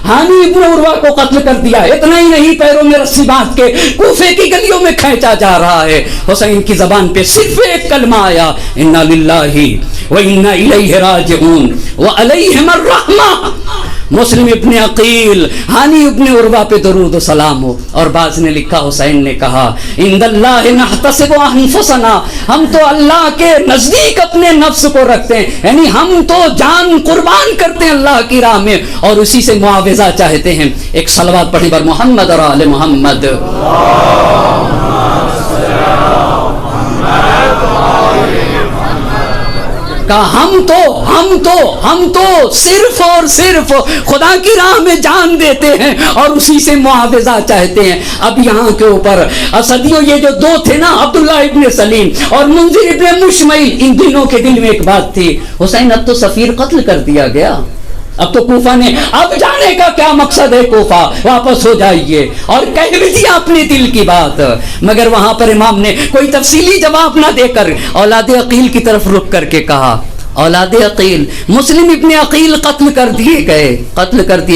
ہانی ابن عروہ کو قتل کر دیا. اتنا ہی نہیں, پیروں میں رسی باندھ کے کوفے کی گلیوں میں کھینچا جا رہا ہے. حسین کی زبان پہ صرف ایک کلمہ آیا, انا للہ و انا الیہ راجعون وعلیہم الرحمہ. مسلم ابن عقیل ہانی ابن عروہ پہ درود و سلام ہو. اور بعض نے لکھا, حسین نے کہا عند اللہ نحتسب انفسنا, ہم تو اللہ کے نزدیک اپنے نفس کو رکھتے ہیں, یعنی ہم تو جان قربان کرتے ہیں اللہ کی راہ میں اور اسی سے معاوضہ چاہتے ہیں. ایک صلوات پڑھی پر محمد اور آل محمد. کہا ہم تو صرف اور صرف خدا کی راہ میں جان دیتے ہیں اور اسی سے معاوضہ چاہتے ہیں. اب یہاں کے اوپر اسدیوں یہ جو دو تھے نا, عبداللہ ابن سلیم اور منذر ابن مشمعیل, ان دنوں کے دل میں ایک بات تھی, حسین اب تو سفیر قتل کر دیا گیا, اب تو کوفہ نے, اب جانے کا کیا مقصد ہے, کوفہ واپس ہو جائیے. اور کہہ بھی دیا اپنے دل کی بات. مگر وہاں پر امام نے کوئی تفصیلی جواب نہ دے کر اولاد عقیل کی طرف رک کر کے کہا, اولاد عقیل مسلم ابن عقیل قتل کر دیے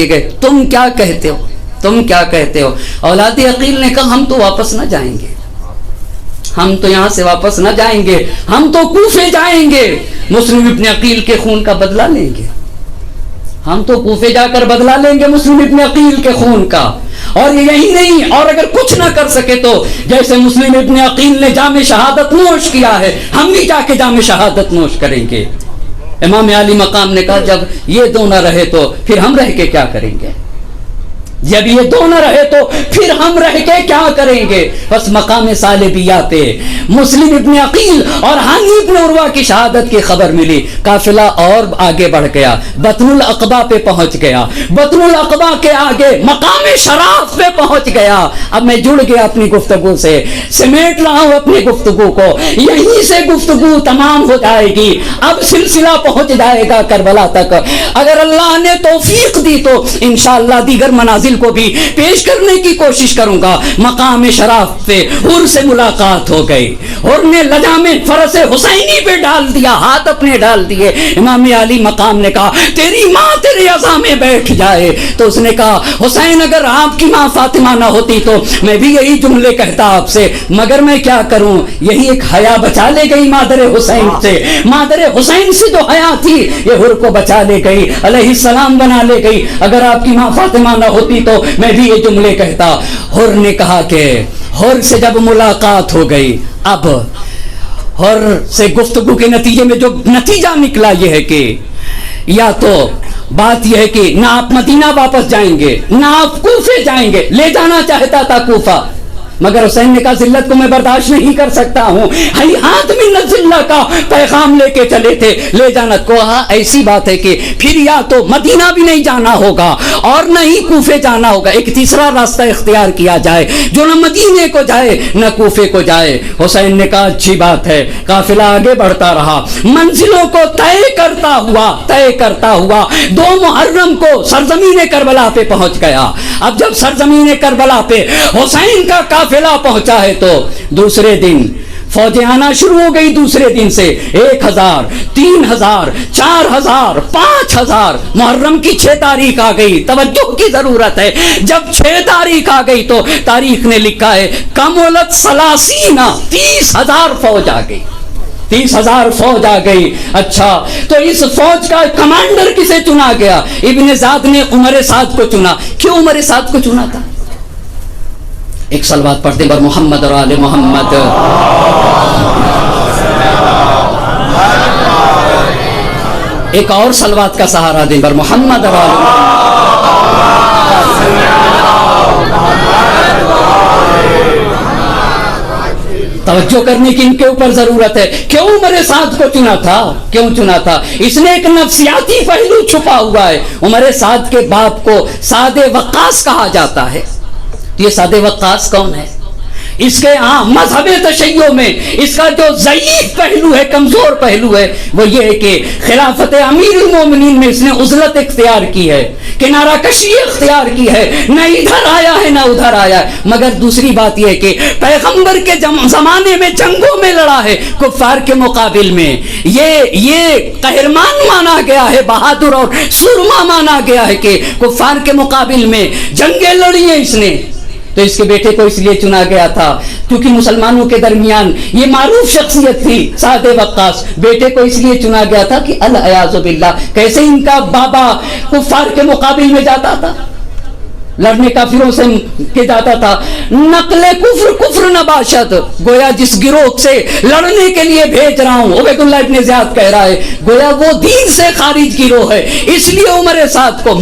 گئے, تم کیا کہتے ہو؟ اولاد عقیل نے کہا ہم تو واپس نہ جائیں گے, ہم تو یہاں سے واپس نہ جائیں گے, ہم تو کوفے جائیں گے, مسلم ابن عقیل کے خون کا بدلہ لیں گے, ہم تو کوفے جا کر بدلہ لیں گے مسلم ابن عقیل کے خون کا. اور یہی نہیں, اور اگر کچھ نہ کر سکے تو جیسے مسلم ابن عقیل نے جام شہادت نوش کیا ہے, ہم بھی جا کے جام شہادت نوش کریں گے. امام علی مقام نے کہا جب یہ دو نہ رہے تو پھر ہم رہ کے کیا کریں گے. جب یہ دو نہ رہے تو پھر ہم رہ کے کیا کریں گے. بس مقام صالبیہ پہ مسلم ابن عقیل اور ہانی ابن عروہ کی شہادت کی خبر ملی. قافلہ اور آگے بڑھ گیا, بطن العقبہ پہ پہنچ گیا, بطن العقبہ کے آگے مقام شراف پہ پہنچ گیا. اب میں جڑ گیا اپنی گفتگو سے, سمیٹ رہا ہوں اپنی گفتگو کو, یہیں سے گفتگو تمام ہو جائے گی. اب سلسلہ پہنچ جائے گا کربلا تک. اگر اللہ نے توفیق دی تو انشاءاللہ دیگر منازل کو بھی پیش کرنے کی کوشش کروں گا. مقام شراف پہ حور سے ملاقات ہو گئی. حور نے لجام فرس حسینی پہ ڈال دیا, ہاتھ اپنے ڈال دیے. امام علی مقام نے کہا تیری ماں تیرے عزا میں بیٹھ جائے. تو اس نے کہا حسین اگر آپ کی ماں فاطمہ نہ ہوتی تو میں بھی یہی جملے کہتا آپ سے, مگر میں کیا کروں. یہی ایک حیا بچا لے گئی مادر حسین سے. مادر حسین سے جو حیا تھی یہ حور کو بچا لے گئی, علیہ السلام بنا لے گئی. اگر آپ کی ماں فاطمہ نہ ہوتی تو میں بھی یہ جملے کہتا. حور نے کہا کہ حور سے جب ملاقات ہو گئی, اب حور سے گفتگو کے نتیجے میں جو نتیجہ نکلا یہ ہے کہ یا تو بات یہ ہے کہ نہ آپ مدینہ واپس جائیں گے نہ آپ کوفے جائیں گے. لے جانا چاہتا تھا کوفہ, مگر حسین نے کہا ذلت کو میں برداشت نہیں کر سکتا ہوں. ہاتھ میں ذلت کا پیغام لے کے چلے تھے, لے جانا. کہا ایسی بات ہے کہ پھر یا تو مدینہ بھی نہیں جانا ہوگا اور نہ ہی کوفے جانا ہوگا, ایک تیسرا راستہ اختیار کیا جائے جو نہ مدینے کو جائے نہ کوفے کو جائے. حسین نے کہا اچھی بات ہے. قافلہ آگے بڑھتا رہا, منزلوں کو طے کرتا ہوا 2 محرم کو سرزمین کربلا پہ پہنچ گیا. اب جب سرزمین کربلا پہ حسین کا قافلہ پہنچا ہے تو دوسرے دن فوجیں آنا شروع ہو گئی. دوسرے دن سے 1000 3000 4000 5000. محرم کی 6 تاریخ آ گئی. توجہ کی ضرورت ہے, جب 6 تاریخ آ گئی تو تاریخ نے لکھا ہے کمولت 30,000 فوج آ گئی. 30,000 فوج آ گئی. اچھا تو اس فوج کا کمانڈر کسے چنا گیا؟ ابن زیاد نے عمر سعد کو چنا. کیوں عمر سعد کو چنا تھا؟ ایک صلوات پڑھتے بر محمد اور آل محمد. ایک اور صلوات کا سہارا دیں بر محمد اور آل محمد. توجہ کرنے کی ان کے اوپر ضرورت ہے. کیوں عمر سعد کو چنا تھا؟ کیوں چنا تھا؟ اس نے ایک نفسیاتی پہلو چھپا ہوا ہے. عمر سعد کے باپ کو سعد وقاص کہا جاتا ہے. یہ سعد وقاص کون ہے؟ اس کے مذہب تشیع میں اس کا جو ضعیف پہلو ہے, کمزور پہلو ہے, وہ یہ ہے کہ خلافت امیر المومنین میں اس نے عزلت اختیار کی ہے, کنارہ کشی اختیار کی ہے, نہ ادھر آیا ہے نہ ادھر آیا ہے. مگر دوسری بات یہ ہے کہ پیغمبر کے زمانے میں جنگوں میں لڑا ہے کفار کے مقابل میں. یہ قہرمان مانا گیا ہے, بہادر اور سرما مانا گیا ہے کہ کفار کے مقابل میں جنگیں لڑی ہیں اس نے. تو اس کے بیٹے کو اس لیے چنا گیا تھا کیونکہ مسلمانوں کے درمیان یہ معروف شخصیت تھی سعد وقاص. بیٹے کو اس لیے چنا گیا تھا کہ العیاذ باللہ کیسے ان کا بابا کفار کے مقابل میں جاتا تھا, لڑنے کافروں سے کے جاتا تھا. نقل کفر نباشت, گویا جس گروہ سے لڑنے کے لیے بھیج رہا ہوں, عبید اللہ ابن زیاد کہہ رہا ہے, گویا وہ دین سے خارج گروہ ہے. اس لیے عمر سعد کو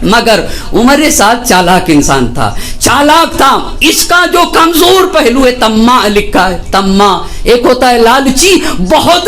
مگر عمر سعد چالاک انسان تھا, چالاک تھا. اس کا جو کمزور پہلو ہے تما لکھا ہے. تما ایک ہوتا ہے لالچی, بہت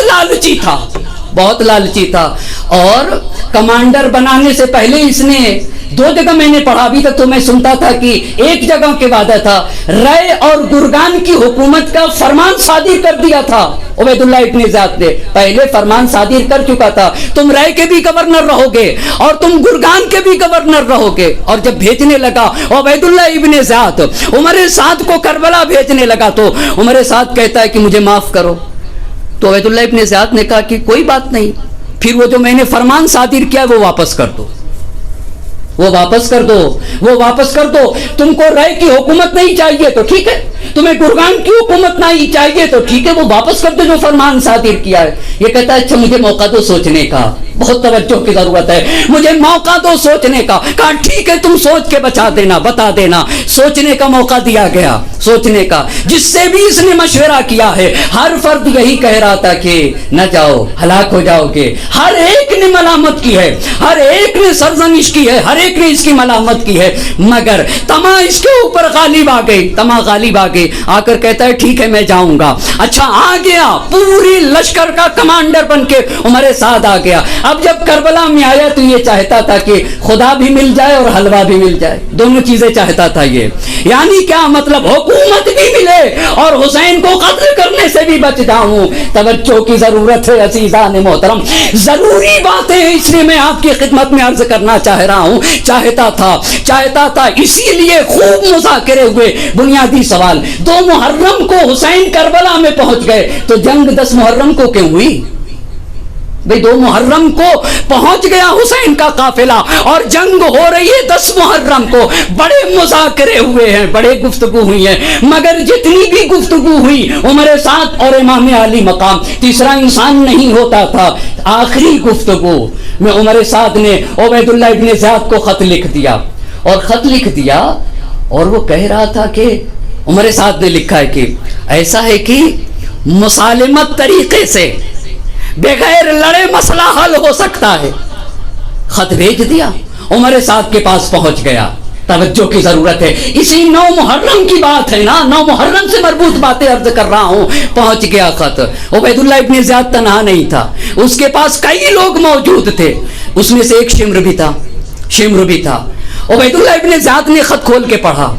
لالچی تھا. اور کمانڈر بنانے سے پہلے اس نے 2 جگہ میں نے پڑھا, ابھی تک تو میں سنتا تھا کہ ایک جگہ کے وعدہ تھا, رائے اور گرگان کی حکومت کا فرمان صادر کر دیا تھا عبید اللہ ابن زیاد نے. پہلے فرمان صادر کر چکا تھا, تم رائے کے بھی گورنر رہو گے اور تم گرگان کے بھی گورنر رہو گے. اور جب بھیجنے لگا عبید اللہ ابن زیاد عمر سعد کو کربلا بھیجنے لگا تو عمر سعد کہتا ہے کہ مجھے معاف کرو. تو عبید اللہ ابن زیاد نے کہا کہ کوئی بات نہیں, پھر وہ جو میں نے فرمان صادر کیا وہ واپس کر دو, وہ واپس کر دو. تم کو رائے کی حکومت نہیں چاہیے تو ٹھیک ہے, تمہیں گرگان کی حکومت نہیں چاہیے تو ٹھیک ہے، وہ واپس کر دو جو فرمان صادر کیا ہے۔ یہ کہتا ہے اچھا مجھے موقع دو سوچنے کا، بہت توجہ کی ضرورت ہے، مجھے موقع دو سوچنے کا۔ کہا ٹھیک ہے تم سوچ کے بتا دینا۔ سوچنے کا موقع دیا گیا، سوچنے کا۔ جس سے بھی اس نے مشورہ کیا ہے ہر فرد یہی کہہ رہا تھا کہ نہ جاؤ، ہلاک ہو جاؤ گے۔ ہر ایک نے ملامت کی ہے، ہر ایک نے سرزنش کی ہے، ہر ایک نے اس کی ملامت کی ہے، مگر تما اس کے اوپر غالب آ گئی، آ کر کہتا ہے ٹھیک ہے میں جاؤں گا۔ اچھا آ گیا، پوری لشکر کا کمانڈر بن کے عمر سعد آ گیا۔ اب جب کربلا میں آیا تو یہ چاہتا تھا کہ خدا بھی مل جائے اور حلوہ بھی مل جائے، دونوں چیزیں چاہتا تھا یہ۔ یعنی کیا مطلب، حکومت بھی ملے اور حسین کو قتل کرنے سے بھی بچ جاؤں۔ توجہ کی ضرورت ہے عزیزان محترم، ضروری باتیں ہیں، اس لیے میں آپ کی خدمت میں عرض کرنا چاہ رہا ہوں۔ چاہتا تھا اسی لیے خوب مذاکرے ہوئے۔ بنیادی سوال، 2 محرم کو حسین کربلا میں پہنچ گئے تو جنگ 10 محرم کو کیوں ہوئی؟ بھئی 2 محرم کو پہنچ گیا حسین کا قافلہ اور جنگ ہو رہی ہے 10 محرم کو۔ بڑے مذاکرے ہوئے ہیں، بڑے گفتگو ہوئی ہیں، مگر جتنی بھی گفتگو ہوئی عمر سعد اور امام علی مقام، تیسرا انسان نہیں ہوتا تھا۔ آخری گفتگو میں عمر سعد نے عبید اللہ ابن زیاد کو خط لکھ دیا اور وہ کہہ رہا تھا کہ عمر سعد نے لکھا ہے کہ ایسا ہے کہ مسالمت طریقے سے بغیر لڑے مسئلہ حل ہو سکتا ہے۔ خط بھیج دیا، عمر سعد کے پاس پہنچ گیا۔ توجہ کی ضرورت ہے، اسی 9 محرم کی بات ہے نا، 9 محرم سے مربوط باتیں عرض کر رہا ہوں۔ پہنچ گیا خط، عبید اللہ ابن زیاد تنہا نہیں تھا، اس کے پاس کئی لوگ موجود تھے، اس میں سے ایک شمر بھی تھا۔ عبید اللہ ابن زیاد نے خط کھول کے پڑھا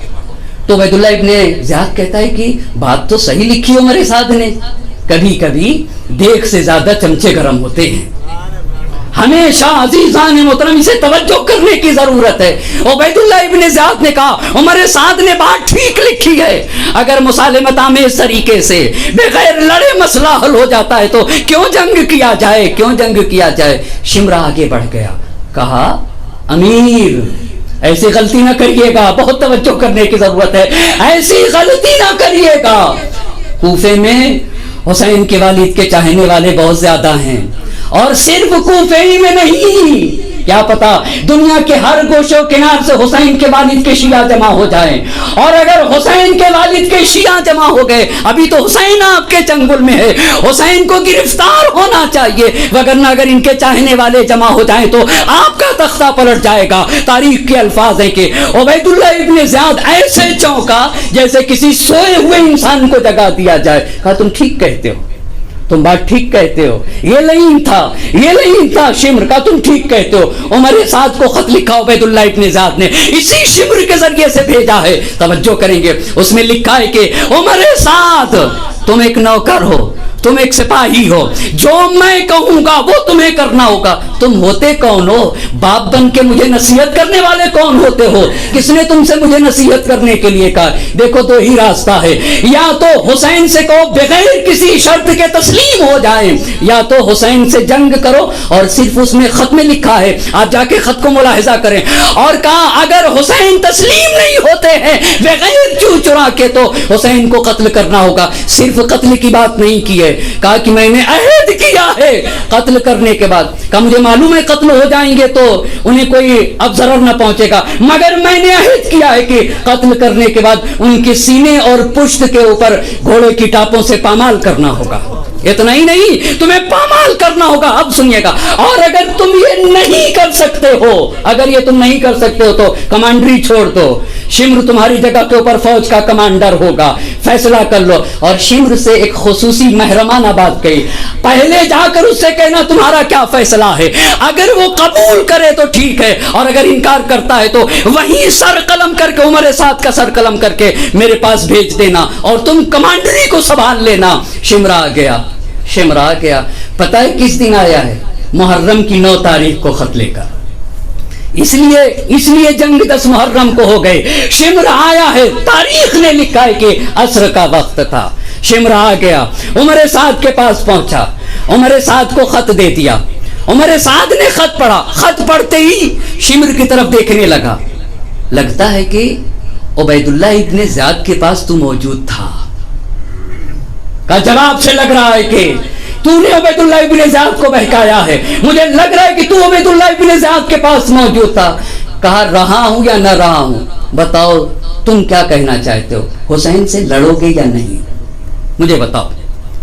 تو عبید اللہ ابن زیاد کہتا ہے کہ بات تو صحیح لکھی عمر سعد نے، کبھی کبھی دیکھ سے زیادہ چمچے گرم ہوتے ہیں۔ ہمیشہ عزیزان محترم اسے توجہ کرنے کی ضرورت ہے۔ عبید اللہ ابن زیاد نے کہا عمر سعد نے بات ٹھیک لکھی ہے، اگر مسالمت آمیز طریقے سے بغیر لڑے مسئلہ حل ہو جاتا ہے تو کیوں جنگ کیا جائے۔ شمرا آگے بڑھ گیا، کہا امیر ایسی غلطی نہ کریے گا، بہت توجہ کرنے کی ضرورت ہے، ایسی غلطی نہ کریے گا۔ کوفے میں حسین کے والد کے چاہنے والے بہت زیادہ ہیں، اور صرف کوفے ہی میں نہیں، کیا پتا دنیا کے ہر گوشوں کنار سے حسین کے والد کے شیعہ جمع ہو جائیں، اور اگر حسین کے والد کے شیعہ جمع ہو گئے، ابھی تو حسین آپ کے چنگل میں ہے، حسین کو گرفتار ہونا چاہیے، وگرنہ اگر ان کے چاہنے والے جمع ہو جائیں تو آپ کا تختہ پلٹ جائے گا۔ تاریخ کے الفاظ ہیں کہ عبید اللہ ابن زیاد ایسے چونکا جیسے کسی سوئے ہوئے انسان کو جگا دیا جائے۔ کہا تم ٹھیک کہتے ہو، تم بات ٹھیک کہتے ہو، یہ نہیں تھا شمر کا، تم ٹھیک کہتے ہو۔ عمر سعد کو خط لکھا عبید اللہ ابن زیاد نے، اسی شمر کے ذریعے سے بھیجا ہے، توجہ کریں گے۔ اس میں لکھا ہے کہ عمر سعد تم ایک نوکر ہو، تم ایک سپاہی ہو، جو میں کہوں گا وہ تمہیں کرنا ہوگا۔ تم ہوتے کون ہو؟ باپ بن کے مجھے نصیحت کرنے والے کون ہوتے ہو؟ کس نے تم سے مجھے نصیحت کرنے کے لیے کہا؟ دیکھو 2 ہی راستہ ہے، یا تو حسین سے کہو بغیر کسی شرط کے تسلیم ہو جائیں، یا تو حسین سے جنگ کرو، اور صرف اس میں خط میں لکھا ہے، آپ جا کے خط کو ملاحظہ کریں، اور کہا اگر حسین تسلیم نہیں ہوتے ہیں بغیر چو چرا کے تو حسین کو قتل کرنا ہوگا۔ صرف قتل کی بات نہیں کی ہے، کہا کہ میں نے عہد کیا ہے قتل کرنے کے بعد، کہا مجھے معلوم ہے قتل ہو جائیں گے تو انہیں کوئی اب ضرر نہ پہنچے گا، مگر میں نے عہد کیا ہے کہ قتل کرنے کے بعد ان کے سینے اور پشت کے اوپر گھوڑے کی ٹاپوں سے پامال کرنا ہوگا۔ اتنا ہی نہیں، تمہیں پامال کرنا ہوگا۔ اب سنیے گا، اور اگر تم یہ نہیں کر سکتے ہو تو کمانڈری چھوڑ دو، شمر تمہاری جگہ کے اوپر فوج کا کمانڈر ہوگا، فیصلہ کر لو۔ اور شمر سے ایک خصوصی محرمانہ بات کہی، پہلے جا کر اس سے کہنا تمہارا کیا فیصلہ ہے، اگر وہ قبول کرے تو ٹھیک ہے، اور اگر انکار کرتا ہے تو وہیں سر قلم کر کے عمر سعد کا سر قلم کر کے میرے پاس بھیج دینا، اور تم کمانڈری کو سنبھال لینا۔ شمر آ گیا، پتہ ہے کس دن آیا ہے؟ محرم کی 9 تاریخ کو خط لے کر، اس لیے جنگ 10 محرم کو ہو گئے۔ شمر آیا ہے، تاریخ نے لکھا ہے کہ عصر کا وقت تھا۔ شمر آ گیا، عمر سعد کے پاس پہنچا، عمر سعد کو خط دے دیا۔ عمر سعد نے خط پڑھا، خط پڑھتے ہی شمر کی طرف دیکھنے لگا، لگتا ہے کہ عبید اللہ ابن زیاد کے پاس تو موجود تھا. کا جواب سے لگ رہا ہے کہ تو نے عبید اللہ ابن زیاد کو بہکایا ہے. مجھے لگ رہا ہے کہ تو عبید اللہ ابن زیاد کے پاس موجود تھا. کہا رہا ہوں یا نہ رہا ہوں، بتاؤ تم کیا کہنا چاہتے ہو، حسین سے لڑو گے یا نہیں؟ مجھے بتاؤ،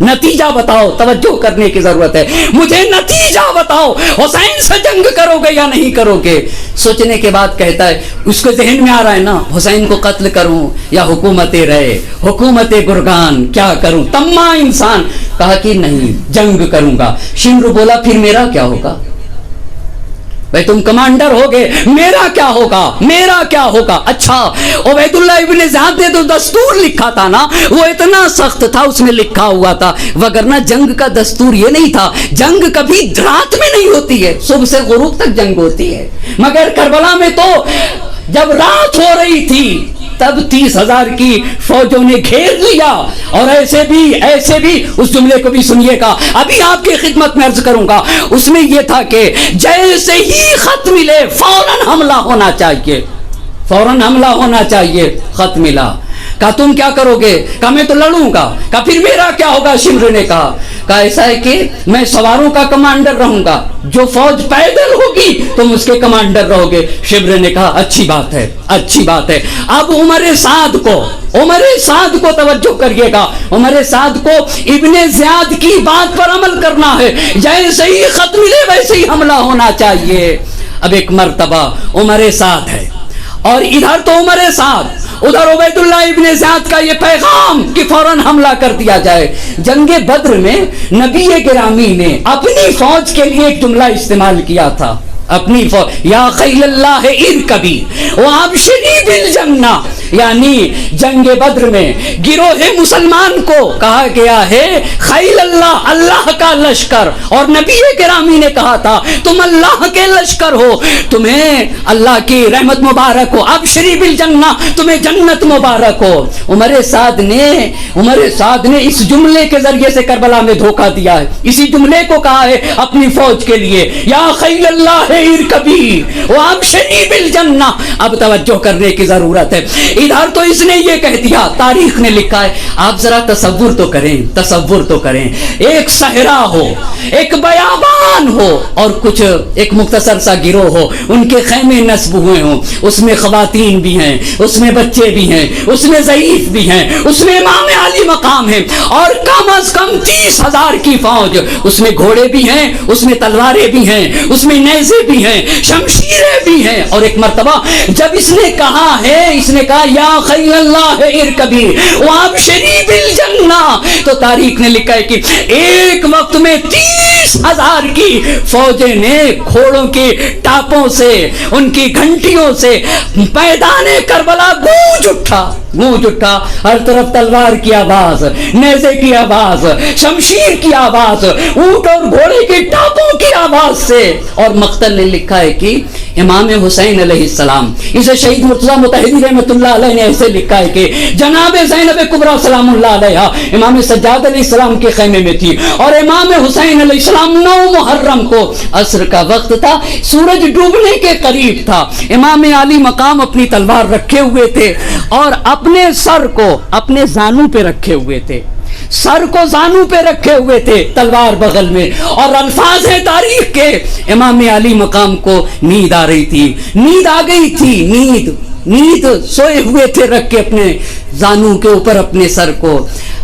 نتیجہ بتاؤ. توجہ کرنے کی ضرورت ہے. مجھے نتیجہ بتاؤ، حسین سے جنگ کرو گے یا نہیں کرو گے؟ سوچنے کے بعد کہتا ہے، اس کے ذہن میں آ رہا ہے نا، حسین کو قتل کروں یا حکومت رہے، حکومت گرگان، کیا کروں؟ تمام انسان. کہا کہ نہیں، جنگ کروں گا. شمر بولا پھر میرا کیا ہوگا؟ بھائی تم کمانڈر ہوگے، میرا کیا ہوگا؟ میرا کیا ہوگا؟ اچھا عبید اللہ ابن زیاد نے تو دستور لکھا تھا نا، وہ اتنا سخت تھا، اس میں لکھا ہوا تھا. وگرنہ جنگ کا دستور یہ نہیں تھا. جنگ کبھی رات میں نہیں ہوتی ہے، صبح سے غروب تک جنگ ہوتی ہے. مگر کربلا میں تو جب رات ہو رہی تھی تب 30,000 کی فوجوں نے گھیر لیا. اور ایسے بھی اس جملے کو بھی سنیے گا، ابھی آپ کی خدمت میں عرض کروں گا. اس میں یہ تھا کہ جیسے ہی خط ملے فوراً حملہ ہونا چاہیے، فوراً حملہ ہونا چاہیے. خط ملا. کہا تم کیا کرو گے؟ کہا میں تو لڑوں گا. کہا پھر میرا کیا ہوگا؟ شمر نے کہا ایسا ہے کہ میں سواروں کا کمانڈر رہوں گا، جو فوج پیدل ہوگی تم اس کے کمانڈر رہو گے. شمر نے کہا اچھی بات ہے، اچھی بات ہے. اب عمر سعد کو توجہ کریے گا. عمر سعد کو ابن زیاد کی بات پر عمل کرنا ہے. جیسے ہی خط ملے ویسے ہی حملہ ہونا چاہیے. اب ایک مرتبہ عمر سعد ہے اور ادھر تو عمر سعد، ادھر عبید اللہ ابن زیاد کا یہ پیغام کہ فوراً حملہ کر دیا جائے. جنگ بدر میں نبی گرامی نے اپنی فوج کے لیے ایک جملہ استعمال کیا تھا. اپنی فوج، یا خیل اللہ ارکبی وابشری بالجنہ، یعنی جنگ بدر میں گروہ مسلمان کو کہا گیا ہے خیل اللہ، اللہ کا لشکر. اور نبی گرامی نے کہا تھا تم اللہ کے لشکر ہو، تمہیں اللہ کی رحمت مبارک ہو، ابشری بالجنہ، تمہیں جنت مبارک ہو. عمر سعد نے اس جملے کے ذریعے سے کربلا میں دھوکہ دیا ہے. اسی جملے کو کہا ہے اپنی فوج کے لیے، یا خیل اللہ ارکبی وابشری بالجنہ. اب توجہ کرنے کی ضرورت ہے. ادھر تو اس نے یہ کہہ دیا، تاریخ نے لکھا ہے. آپ ذرا تصور تو کریں، ایک صحرا ہو، ایک بیابان ہو، اور کچھ ایک مختصر سا گروہ ہو، ان کے خیمے نصب ہوئے ہوں، اس میں خواتین بھی ہیں، اس میں بچے بھی ہیں، اس میں ضعیف بھی ہیں، اس میں امام علی مقام ہے، اور کم از کم 30,000 کی فوج. اس میں گھوڑے بھی ہیں، اس میں تلواریں بھی ہیں، اس میں نیزے بھی ہیں، شمشیریں بھی ہیں. اور ایک مرتبہ جب اس نے کہا یا خیل اللہ ارکبی وابشری بالجنہ، تو تاریخ نے لکھا ہے کہ ایک وقت میں 30,000 کی فوجیں نے گھوڑوں کی ٹاپوں سے، ان کی گھنٹیوں سے میدان کربلا گونج اٹھا. ہر طرف تلوار کی آواز، نیزے کی آواز، شمشیر کی آواز، اونٹ اور گھوڑے کی ٹاپوں کی آواز سے. اور مقتل نے لکھا ہے کہ امام حسین علیہ السلام، اسے شہید مرتضیٰ متحدی رحمۃ اللہ علیہ نے ایسے لکھا ہے کہ جناب زینب کبریٰ سلام اللہ علیہا امام سجاد علیہ السلام کے خیمے میں تھی، اور امام حسین علیہ السلام 9 محرم کو عصر کا وقت تھا، سورج ڈوبنے کے قریب تھا. امام علی مقام اپنی تلوار رکھے ہوئے تھے اور اپنے سر کو اپنے زانوں پہ رکھے ہوئے تھے، تلوار بغل میں. اور الفاظ ہیں تاریخ کے، امام علی مقام کو نیند آ رہی تھی، نیند آ گئی تھی، نیند سوئے ہوئے تھے رکھ کے اپنے زانوں کے اوپر اپنے سر کو.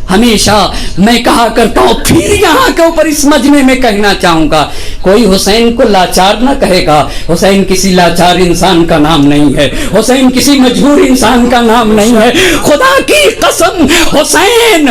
ہمیشہ میں کہا کرتا ہوں، پھر یہاں کے اوپر اس مجمع میں کہنا چاہوں گا، کوئی حسین کو لاچار نہ کہے گا. حسین کسی لاچار انسان کا نام نہیں ہے، حسین کسی مجبور انسان کا نام نہیں ہے. خدا کی قسم حسین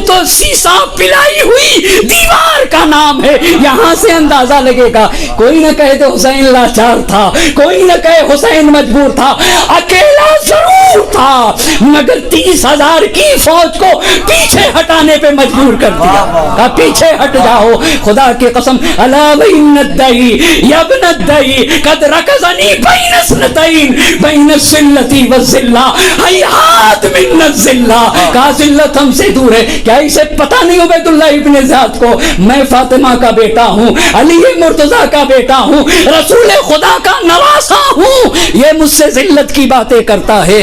تو سیسا پلائی ہوئی دیوار کا نام ہے. یہاں سے اندازہ لگے گا. کوئی نہ کہے تو حسین لاچار تھا، کوئی نہ کہے حسین مجبور تھا، اکیلا ضرور تھا، مگر 30,000 کی فوج کو پیچھے ہٹانے پہ مجبور کر دیا. کہا پیچھے ہٹ جاؤ. خدا کی قسم، الا وان الدئی یا ابن الدئی قد رکزنی بین سنتین بین الذلۃ والذلہ ہیہات من الذلہ. کہا ذلت ہم سے دور ہے. کیا اسے پتہ نہیں عبید اللہ ابن زیاد کو میں فاطمہ کا بیٹا ہوں، علی مرتضیٰ کا بیٹا ہوں، رسول خدا کا نواسا ہوں؟ یہ مجھ سے ذلت کی باتیں کرتا ہے.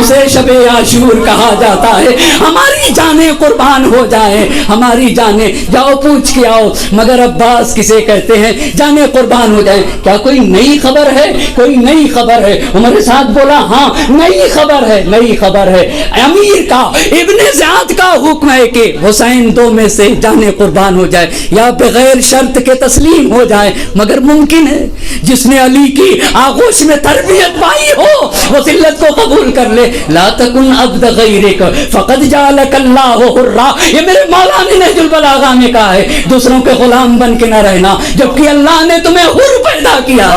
اسے شب عاشور کہا جاتا ہے. ہماری جانیں قربان ہو جائیں, ہماری جانیں, جاؤ پوچھ کے آؤ مگر عباس کسے کہتے ہیں, جانیں قربان ہو جائیں. کیا کوئی نئی خبر ہے؟ کوئی نئی خبر ہے؟ عمر سعد بولا ہاں نئی خبر ہے, نئی خبر ہے. امیر کا, ابن زیاد کا حکم ہے کہ حسین دو میں سے جانیں قربان ہو جائے, یا بغیر شرط کے تسلیم ہو جائے. مگر ممکن ہے جس نے علی کی آغوش میں تربیت پائی ہو وہ ذلت کو قبول کر لے. لا تکن عبد غیرک فقد جعلک اللہ حرا, یہ میرے مولا نے نہج البلاغہ میں کہا ہے, دوسروں کے غلام بن کے نہ رہنا جبکہ اللہ نے تمہیں حر پیدا کیا,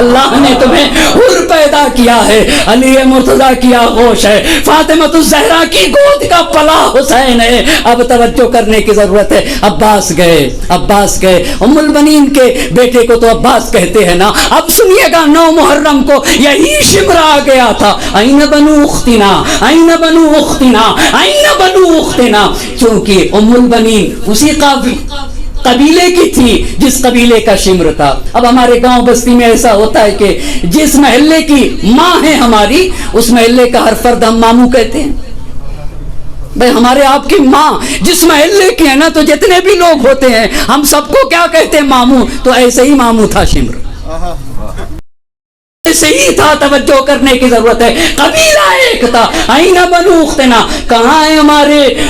اللہ نے تمہیں حر پیدا کیا ہے. علی مرتضیٰ کی آغوش ہے, فاطمہ الزہرا کی گود کا پلا حسین ہے. اب توجہ کرنے کی ضرورت ہے. عباس گئے, عباس گئے, ام البنین کے بیٹے کو تو عباس کہتے ہیں نا. اب سنیے گا 9 محرم کو یہی شمر آ گیا تھا, این بنو اختنا, این بنو اختنا, این بنو اختنا, کیونکہ ام البنین اسی قبیلے کی تھی جس قبیلے کا شمر تھا. اب ہمارے گاؤں بستی میں ایسا ہوتا ہے کہ جس محلے کی ماں ہے ہماری, اس محلے کا ہر فرد ہم ماموں کہتے ہیں. بھئی ہمارے آپ کی ماں جس محلے کی ہے نا, تو جتنے بھی لوگ ہوتے ہیں ہم سب کو کیا کہتے ہیں؟ ماموں. تو ایسے ہی ماموں تھا شمر, صحیح تھا. توجہ کرنے کی ضرورت ہے. قبیلہ ایک تھا, این بنو اختنا, کہاں ہیں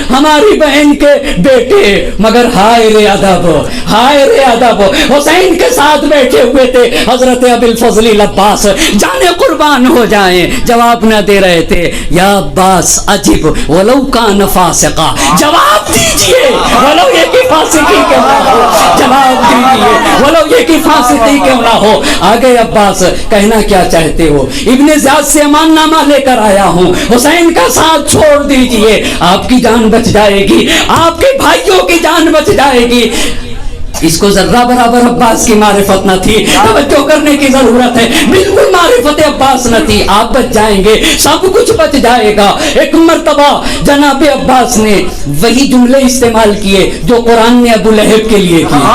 ہماری بہن کے بیٹے, مگر ہائے رے ادب, ہائے رے ادب. حسین کے ساتھ بیٹھے ہوئے تھے حضرت ابی الفضل عباس, جانے قربان ہو جائیں, جواب نہ دے رہے تھے. یا عباس اجب ولو کان فاسقا, جواب دیجئے ولو یہ کی فاسقی کیوں نہ ہو, جواب دیجئے ولو یہ کی فاسقی کیوں نہ ہو. آگے عباس, کہنا کیا چاہتے ہو؟ ابن زیاد سے امان نامہ لے کر آیا ہوں, حسین کا ساتھ چھوڑ دیجئے, آپ کی جان بچ جائے گی, آپ کے بھائیوں کی جان بچ جائے گی. اس کو ذرہ برابر عباس کی معرفت نہ تھی. توجہ کرنے کی ضرورت ہے, بالکل معرفت عباس نہ تھی. آپ بچ جائیں گے, سب کچھ بچ جائے گا. ایک مرتبہ جناب عباس نے وہی جملے استعمال کیے جو قرآن نے ابو لہب کے لیے کیے.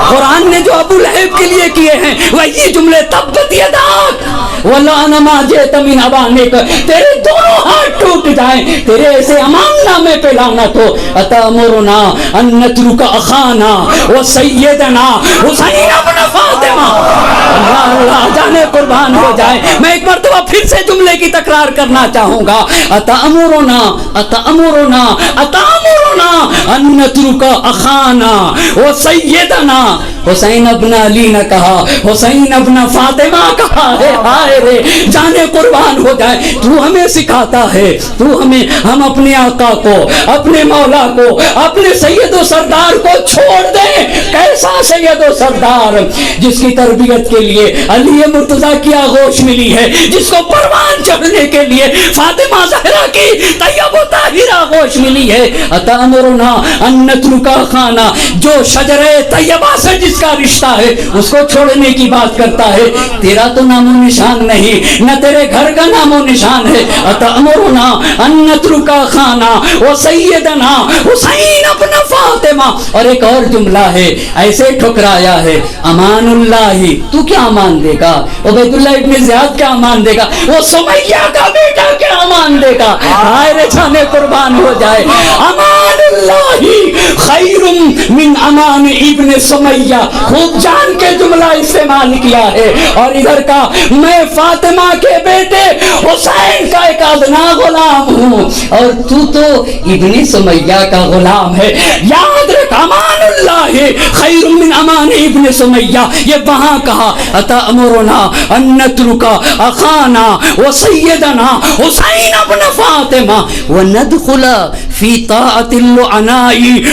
قرآن نے جو ابو لہب کے لیے کیے ہیں وہی جملے, تبت یداک ولعن ما جئت من ابانک, تیرے دونوں ہاتھ ٹوٹ جائیں, تیرے ایسے امان نامے پہ لعنت ہو. اتامرنا ان نترک اخانا وسیدنا حسین ابن فاطمہ. اللہ جانے قربان ہو جائے. میں ایک مرتبہ پھر سے جملے کی تکرار کرنا چاہوں گا. اتامرنا اتامرنا اتامرنا ان نترک اخانا وسیدنا. حسین ابن علی نہ کہا, حسین ابن فاطمہ کہا ہے. ہائے رے, جانے قربان ہو جائے. تو ہمیں سکھاتا ہے, تو ہم اپنے آقا کو, اپنے مولا کو, اپنے سید و سردار کو چھوڑ دیں. کیسا سید و سردار جس کی تربیت کے لیے علی مرتضیٰ کی آغوش ملی ہے, جس کو پروان چڑھنے کے لیے فاطمہ زہرا کی طیب و طاہر آغوش ملی ہے. اتامرنا ان نترک خانہ, جو شجرے طیبہ سے جس کا رشتہ ہے اس کو چھوڑنے کی بات کرتا ہے. تیرا تو نام و نشان نہیں, نہ تیرے گھر کا نام و نشان ہے. اتامرنا ان نترک خانہ وسیدنا حسین ابن فاطمہ. اور ایک اور جملہ ہے ایسے ٹھکرایا ہے, امان اللہ, تو کیا امان دے گا؟ عبید اللہ ابن زیاد کیا امان دے گا؟ وہ سمیہ کا بیٹا کیا امان دے گا؟ ہائے رے, جانے قربان ہو جائے. امان اللہ خیر من امان ابن سمیہ, خوب جان کے جملہ استعمال کیا ہے. اور ادھر کا میں فاطمہ کے بیٹے حسین کا ایک ادنا غلام ہوں, اور تو ابن سمیہ کا غلام ہے. یاد رکھ, امان اللہ خیر من امان ابن سمیہ. یہ وہاں کہا اتامرنا ان نترک اخانا وسیدنا حسین ابن فاطمہ وندخل فی طاعت اللعناء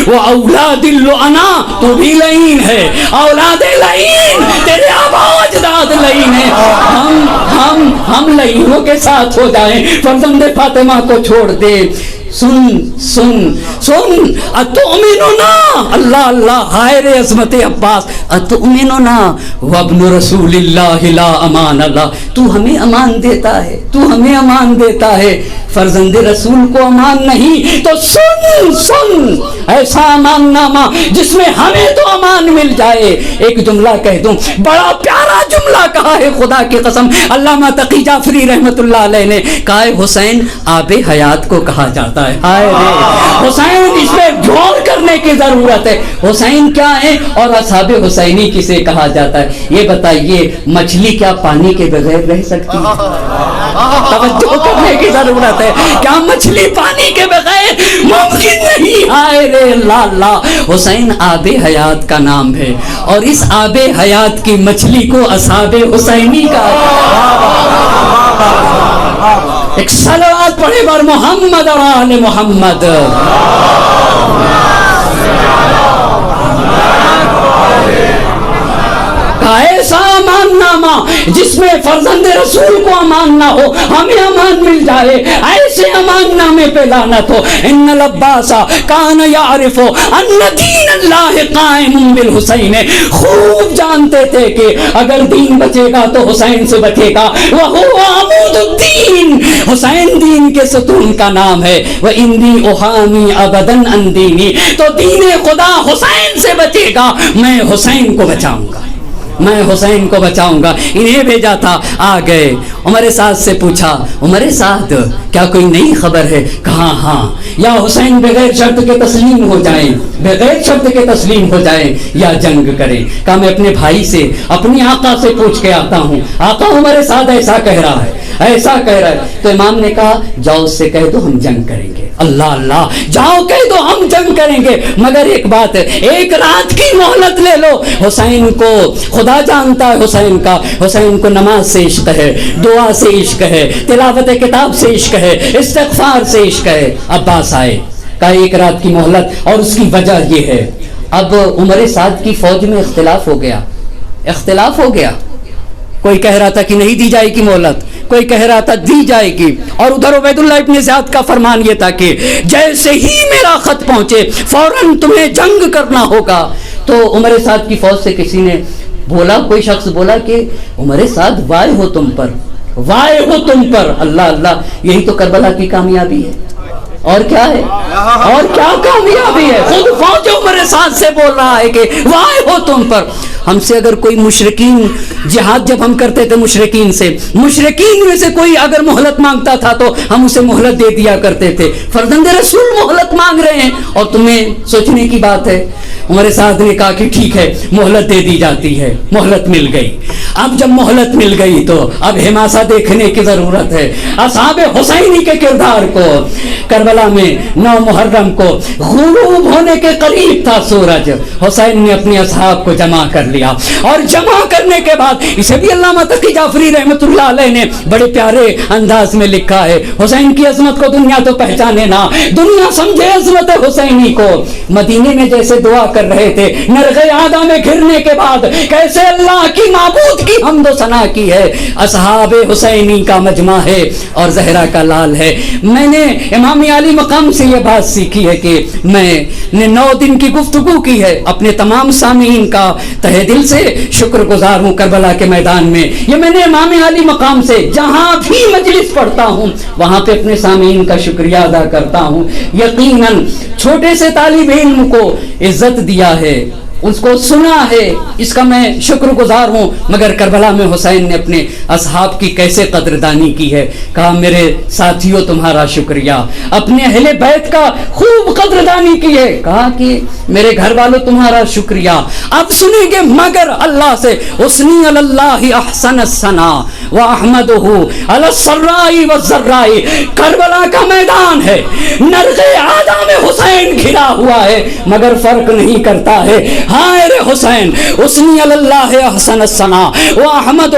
واولاد اللعناء. تو بھی لعین ہے, اولاد لعین, تیرے آبا و اجداد لعین ہیں. ہم لعینوں کے ساتھ ہو جائیں, فرزند فاطمہ کو چھوڑ دے. سن سن سن, اتؤمننا, اللہ اللہ, ہائے رے عظمت عباس, اتؤمننا وابن رسول اللہ لا امان اللہ. تو ہمیں امان دیتا ہے, تو ہمیں امان دیتا ہے, فرزند رسول کو امان نہیں. تو سن سن ایسا امان نامہ جس میں ہمیں تو امان مل جائے. ایک جملہ کہہ دوں, بڑا پیارا جملہ کہا ہے خدا کی قسم. علامہ تقی جعفری رحمت اللہ علیہ نے کہا ہے حسین آب حیات کو کہا جاتا ہے. ہائے رے حسین، اس پہ غور کرنے کی ضرورت ہے. حسین کیا ہے اور اصحاب حسینی کسے کہا جاتا ہے؟ یہ بتائیے مچھلی کیا پانی کے بغیر رہ سکتی ہے؟ توجہ کرنے کی ضرورت ہے. کیا مچھلی پانی کے بغیر ممکن نہیں؟ ہائے رے اللہ اللہ. حسین آب حیات کا نام ہے اور اس آب حیات کی مچھلی کو اصحاب حسینی کا. ایک صلوات پڑھے بر محمد اور آل محمد. ایسا امان نامہ جس میں فرزند رسول کو امان نہ ہو ہمیں امان مل جائے، ایسے امان نامے پہ لعنت ہو. ان العباس کان یعرف ان دین اللہ قائم بالحسین. خوب جانتے تھے کہ اگر دین بچے گا تو حسین سے بچے گا. وہو عمود الدین، حسین دین کے ستون کا نام ہے. وانی احامی ابدا عن دینی، تو دین خدا حسین سے بچے گا. میں حسین کو بچاؤں گا، میں حسین کو بچاؤں گا. انہیں بھیجا تھا، آ گئے. عمر سعد سے پوچھا عمر سعد کیا کوئی نئی خبر ہے؟ کہا ہاں، یا حسین بغیر شرط کے تسلیم ہو جائیں، بغیر شرط کے تسلیم ہو جائیں یا جنگ کریں. کہا میں اپنے بھائی سے اپنی آقا سے پوچھ کے آتا ہوں. آقا عمر سعد ایسا کہہ رہا ہے، ایسا کہہ رہا ہے. تو امام نے کہا جاؤ اس سے کہہ دو ہم جنگ کریں گے. اللہ اللہ، جاؤ کہہ دو ہم جنگ کریں گے، مگر ایک بات ہے، ایک رات کی مہلت لے لو. حسین کو خدا جانتا ہے، حسین کو نماز سے عشق ہے، دعا سے عشق ہے، تلاوت کتاب سے عشق ہے، استغفار سے عشق ہے. عباس آئے، کہا ایک رات کی مہلت، اور اس کی وجہ یہ ہے. اب عمر سعد کی فوج میں اختلاف ہو گیا. کوئی کہہ رہا تھا کہ نہیں دی جائے گی مہلت، کوئی کہہ رہا تھا دی جائے گی. اور ادھر عبید اللہ ابن زیاد کا فرمان یہ تھا کہ جیسے ہی میرا خط پہنچے فوراً تمہیں جنگ کرنا ہوگا. تو عمر سعد کی فوج سے کسی نے بولا، کوئی شخص بولا کہ عمر سعد وائے ہو تم پر. اللہ اللہ، یہی تو کربلا کی کامیابی ہے. اور کیا ہے؟ اور کیا کامیابی ہے؟ خود فوج عمر سعد سے بول رہا ہے کہ وائے ہو تم پر. ہم سے اگر کوئی مشرکین، جہاد جب ہم کرتے تھے مشرکین میں سے کوئی اگر مہلت مانگتا تھا تو ہم اسے مہلت دے دیا کرتے تھے. فرزند رسول مہلت مانگ رہے ہیں اور تمہیں سوچنے کی بات ہے. عمر سعد نے کہا کہ ٹھیک ہے مہلت دے دی جاتی ہے. مہلت مل گئی. اب جب مہلت مل گئی تو اب حماسہ دیکھنے کی ضرورت ہے. اصحاب حسینی کے کردار کو کربلا میں 9 محرم کو غروب ہونے کے قریب تھا سورج. حسین نے اپنے اصحاب کو جمع کر لیا اور جمع کرنے کے بعد اسے بھی علامہ تقی جعفری رحمت اللہ علیہ نے بڑے پیارے انداز میں لکھا ہے. حسین کی عظمت کو دنیا تو پہچانے نہ، دنیا سمجھے عظمت حسینی کو. مدینے میں جیسے دعا کر رہے تھے، نرغ عادہ میں گھرنے کے بعد کیسے اللہ کی معبود کی حمد و ثنا کی ہے. اصحاب حسینی کا مجمع ہے اور زہرا کا لال ہے. میں نے امام علی مقام سے یہ بات سیکھی ہے کہ میں نے 9 دن کی گفتگو کی ہے. اپنے تمام سامعین کا تہ دل سے شکر گزار ہوں. کربلا کے میدان میں یہ میں نے امام علی مقام سے جہاں بھی مجلس پڑھتا ہوں وہاں پہ اپنے سامعین کا شکریہ ادا کرتا ہوں. یقیناً چھوٹے سے طالب علم کو عزت دیا ہے، اس کو سنا ہے، اس کا میں شکر گزار ہوں. مگر کربلا میں حسین نے اپنے اصحاب کی کیسے قدردانی کی ہے. کہا میرے ساتھیوں تمہارا شکریہ. اپنے اہل بیت کا خوب قدردانی کی ہے. کہا کہ میرے گھر والوں تمہارا شکریہ. اب سنیں گے مگر اللہ سے اسنی اللہ احسن الثنا واحمدہ علی السراء والضراء. کربلا کا میدان ہے، نرغ عادہ میں حسین گھرا ہوا ہے مگر فرق نہیں کرتا ہے. ہائے رے حسین، اسنی اللہ احسن الثنا واحمدہ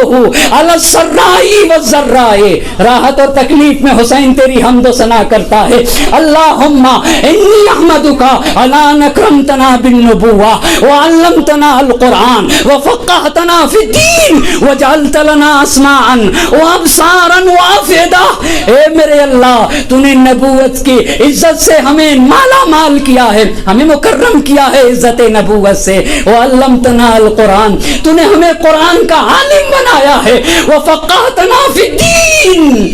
علی السراء والضراء. راحت اور تکلیف میں حسین تیری حمد و ثنا کرتا ہے. اللہم انی احمدک علی ان اکرمتنا بالنبوہ وعلمتنا القرآن وفقہتنا فی الدین وجعلت لنا اسماعا وابصارا وافئدہ. اے میرے اللہ، تو نے نبوت کی عزت سے ہمیں مالا مال کیا ہے، ہمیں مکرم کیا ہے عزت نبوت سے. وعلمتنا القرآن، تو نے ہمیں قرآن کا عالم بنایا ہے. وفقہتنا فی الدین،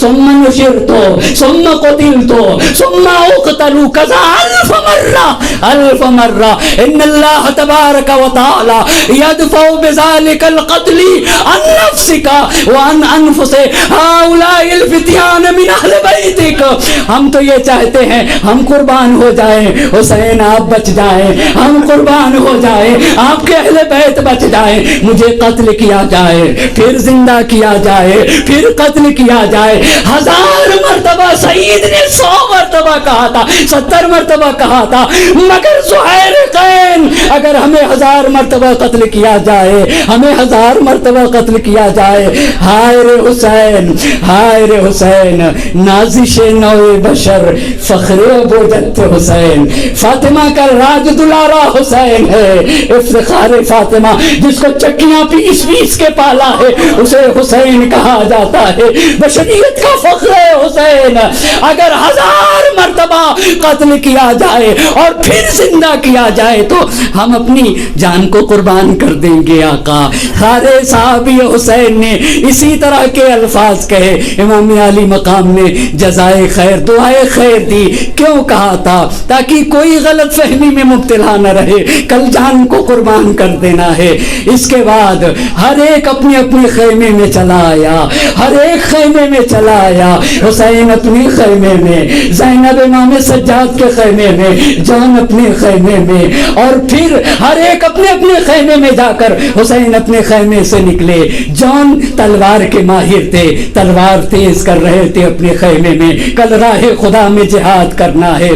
ثم نشرتو ثم قتلتو ثم اقتلوا كذا الف مرة ان اللہ تبارک و تعالی يدفع بذلك القتل عن نفسك وعن انفس هؤلاء الفتيان من اہل بیتک. ہم تو یہ چاہتے ہیں ہم قربان ہو جائیں حسین آپ بچ جائیں, ہم قربان ہو جائیں آپ کے اہل بیت بچ جائیں, مجھے قتل کیا جائے پھر زندہ کیا جائے پھر قتل کیا جائے. 1000 مرتبہ سعید نے 100 مرتبہ کہا تھا 70 مرتبہ کہا تھا, مگر زہیر قین اگر ہمیں 1000 مرتبہ قتل کیا جائے ہمیں 1000 مرتبہ قتل کیا جائے, ہائے رے حسین ہائے رے حسین نازش نو بشر فخر ابو جد حسین. فاطمہ کا راج دلارا حسین ہے, افتخار فاطمہ جس کو چکیاں پیس پیس کے پالا ہے اسے حسین کہا جاتا ہے, بشریت کا فخر ہے حسین. اگر 1000 مرتبہ قتل کیا جائے اور پھر زندہ کیا جائے تو ہم اپنی جان کو قربان کر دیں گے. آقا خارے صحابی حسین نے اسی طرح کے الفاظ کہے. امام علی مقام نے جزائے خیر دعائے خیر دی. کیوں کہا تھا؟ تاکہ کوئی غلط فہمی میں مبتلا نہ رہے, کل جان کو قربان کر دینا ہے. اس کے بعد ہر ایک اپنے اپنے خیمے میں چلا آیا, ہر ایک خیمے میں چلا آیا. حسین اپنے خیمے میں, زینب امام سجاد کے خیمے میں, جان اپنے خیمے میں, اور پھر ہر ایک اپنے اپنے خیمے میں جا کر حسین اپنے خیمے سے نکلے. جان تلوار کے ماہر تھے, تلوار تیز کر رہے تھے اپنے خیمے میں, کل راہ خدا میں جہاد کرنا ہے.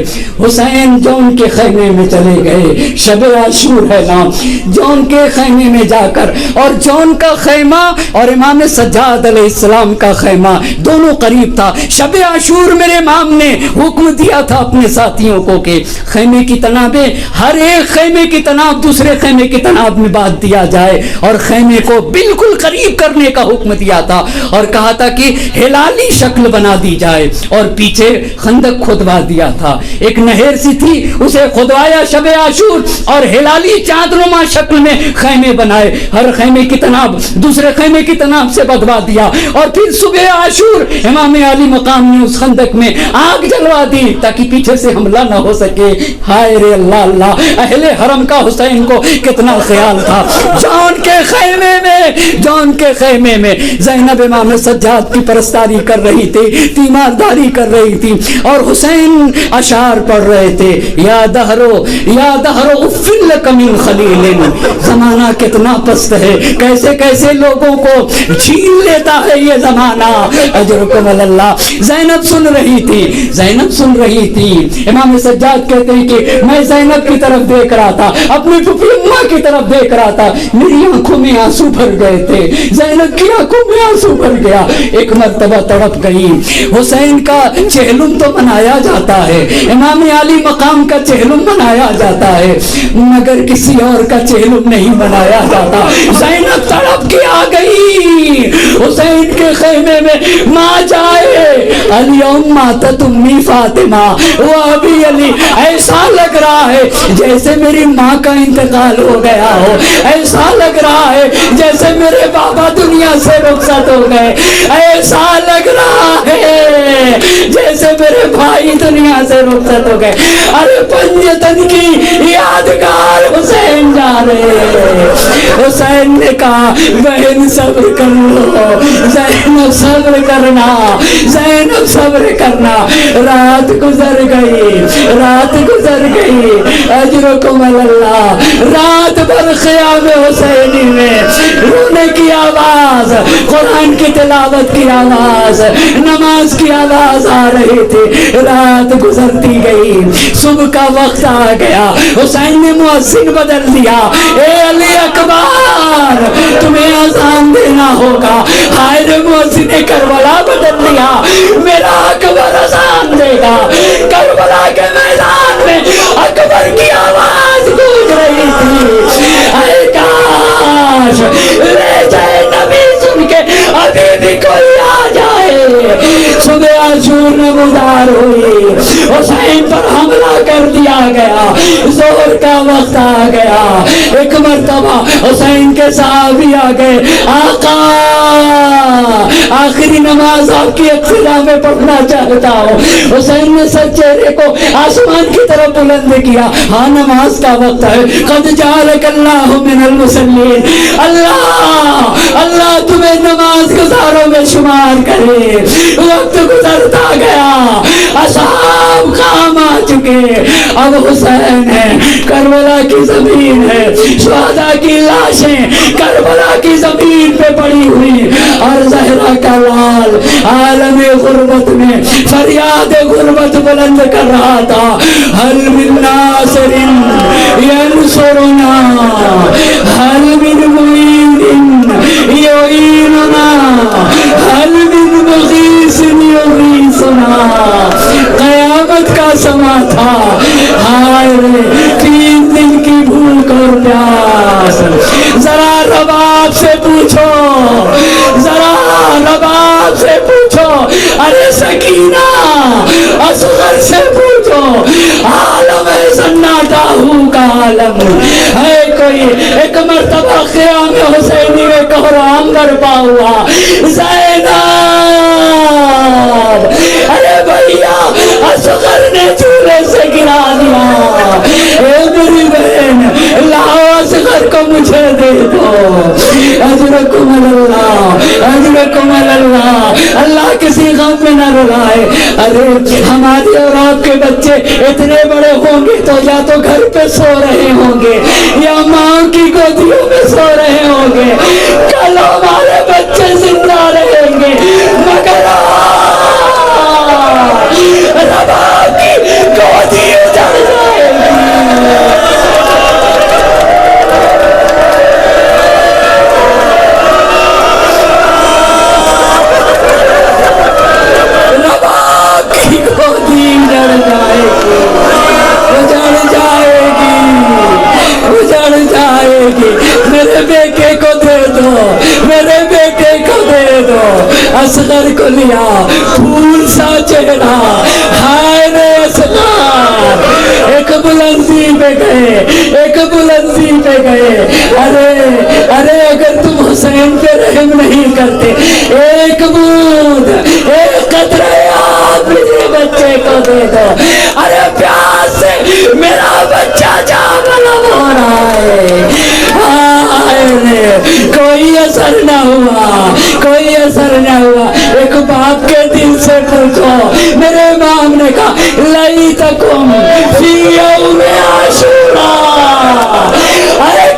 حسین جون کے خیمے میں چلے گئے, شب عاشور ہے نام, جون کے خیمے میں جا کر, اور جون کا خیمہ اور امام سجاد علیہ السلام کا خیمہ دونوں قریب تھا. شب عاشور میرے امام نے حکم دیا تھا اپنے ساتھیوں کو کہ خیمے کی تنابیں, ہر ایک خیمے کی تناب دوسرے خیمے کی تناب میں باندھ دیا جائے, اور خیمے کو بالکل قریب کرنے کا حکم دیا تھا, اور کہا تھا کہ ہلالی شکل بنا دی جائے, اور پیچھے خندق کھدوا دیا تھا. ایک نہر سی تھی اسے کھدوایا شب عاشور, اور ہلالی چاندنما شکل میں خیمے بنائے, ہر خیمے کی تناب دوسرے خیمے کی تناب سے بدوا دیا, اور پھر صبح عاشور امام علی مقام نے اس خندق میں آگ جلوا دی تاکہ پیچھے سے حملہ نہ ہو سکے. ہائے رے اللہ اللہ, اہل حرم کا حسین کو کتنا خیال تھا. جون کے خیمے میں, جون کے خیمے میں زینب امام سجاد کی پرستاری کر رہی تھی, تیمارداری کر رہی تھی, اور حسین اشعار پڑھ رہے تھے. یا دہرو افل لک من خلیل, زمانہ کتنا پست ہے, کیسے کیسے لوگوں کو چھین لیتا ہے یہ زمانہ. اجرکم اللہ. زینب سن رہی تھی, زینب سن رہی تھی. امام سجاد کہتے ہیں کہ میں زینب کی طرف دیکھ رہا تھا, اپنی پھپھی اماں کی طرف دیکھ رہا تھا, میری آنکھوں میں آنسو بھر گئے تھے, زینب کی آنکھوں میں آنسو بھر گیا. ایک مرتبہ تڑپ گئی. حسین کا چہلم تو منایا جاتا ہے, امام علی مقام کا چہلم منایا جاتا ہے, مگر کسی اور کا چہلم نہیں منایا جاتا. زینب تڑپ کے آ گئی حسین کے خیمے میں. ماں جائے الیوم ماتت امی فاطمہ و ابی علی, ایسا لگ رہا ہے جیسے میری ماں کا انتقال ہو گیا ہو, ایسا لگ رہا ہے جیسے میرے بابا دنیا سے رخصت ہو گئے, ایسا لگ رہا ہے جیسے میرے بھائی دنیا سے رخصت ہو گئے. ارے پنجتن کی یادگار حسین جا رہے. حسین نے کہا بہن صبر کر لو, زینب صبر کرنا, زینب صبر کرنا. رات گزر گئی, رات گزر گئی. اجرکم اللہ. رات بھر خیام حسینی میں رونے کی آواز, قرآن کی تلاوت کی آواز, نماز کی آواز آ رہی تھی. رات گزرتی گئی, صبح کا وقت آ گیا. حسین نے مؤذن بدل دیا. اے علی اکبر تمہیں اذان دینا ہوگا. ہائے مؤذن نے کربلا بدل دیا. میرا اکبر اذان دے گا. کربلا کے میدان میں اکبر کی آواز گونج رہی تھی. اے کاش لے جائے نبی سن کے ابھی بھی کوئی آ جائے. صبح عاشور نمودار ہوئی, حسین پر حملہ کر دیا گیا. ظہر کا وقت آ گیا. ایک مرتبہ حسین کے صحابی آ گئے. آقا آخری نماز آپ کی اقتدا میں پڑھنا چاہتا ہوں. حسین نے سر چہرے کو آسمان کی طرف بلند کیا. ہاں نماز کا وقت ہے. قد جعلک اللہ من المصلین. اللہ تمہیں نماز گزاروں میں شمار کرے. وقت گزرتا گیا, اصحاب کام آ چکے. اب حسین ہے, کربلا کی زمین ہے, شہداء کی لاشیں کربلا کی زمین پہ پڑی ہوئی, اور زہرا کا لال عالم غربت میں فریاد غربت بلند کر رہا تھا. حل من ناصر ینصرنا, حل من معین یعیننا, حل من مغیث یغیثنا. قیامت کا سما تھا. ہائے رے 3 دن کی بھوک اور پیاس. ذرا رباب سے پوچھو, ذرا رباب سے پوچھو, ارے سکینہ اصغر سے پوچھو. عالم سناٹا ہوں کا عالم ہے. کوئی ایک مرتبہ قیام حسینی میں کوہرام برپا ہوا. زینب, ارے بھیا اصغر نے چولہے سے گرا دیا. اے میری بہن لاؤ اصغر کو مجھے دے دو. اجرکم اللہ, اجرکم اللہ. اللہ کسی غم میں نہ رلائے. ارے ہماری اور آپ کے بچے اتنے بڑے ہوں گے تو یا تو گھر پہ سو رہے ہوں گے یا ماں کی گودیوں میں سو رہے ہوں گے. کل ہمارے بچے زندہ رہیں گے مگر ربا کی گودی اجڑ جائے گی. ربا کی گودی اجڑ جائے گی, اجڑ جائے گی, اجڑ جائے گی. میرے بیٹے کو دے دو, میرے بیٹے کو دے دو. اصغر کو لیا, پھول سا چہرہ. ہائے رے اصغر, ایک بلندی پہ گئے, ایک بلندی پہ گئے. ارے اگر تم حسین پہ رحم نہیں کرتے, ایک بوند, ایک قطرہ آپ مجھے بچے کو دے دو. ارے پیاس سے میرا بچہ جاگل ہو رہا ہے. کوئی اثر نہ ہوا, کوئی اثر نہ ہوا. ایک باپ کے دل سے پوچھو. میرے امام نے کہا لیتکم فی یوم عاشوراء. ارے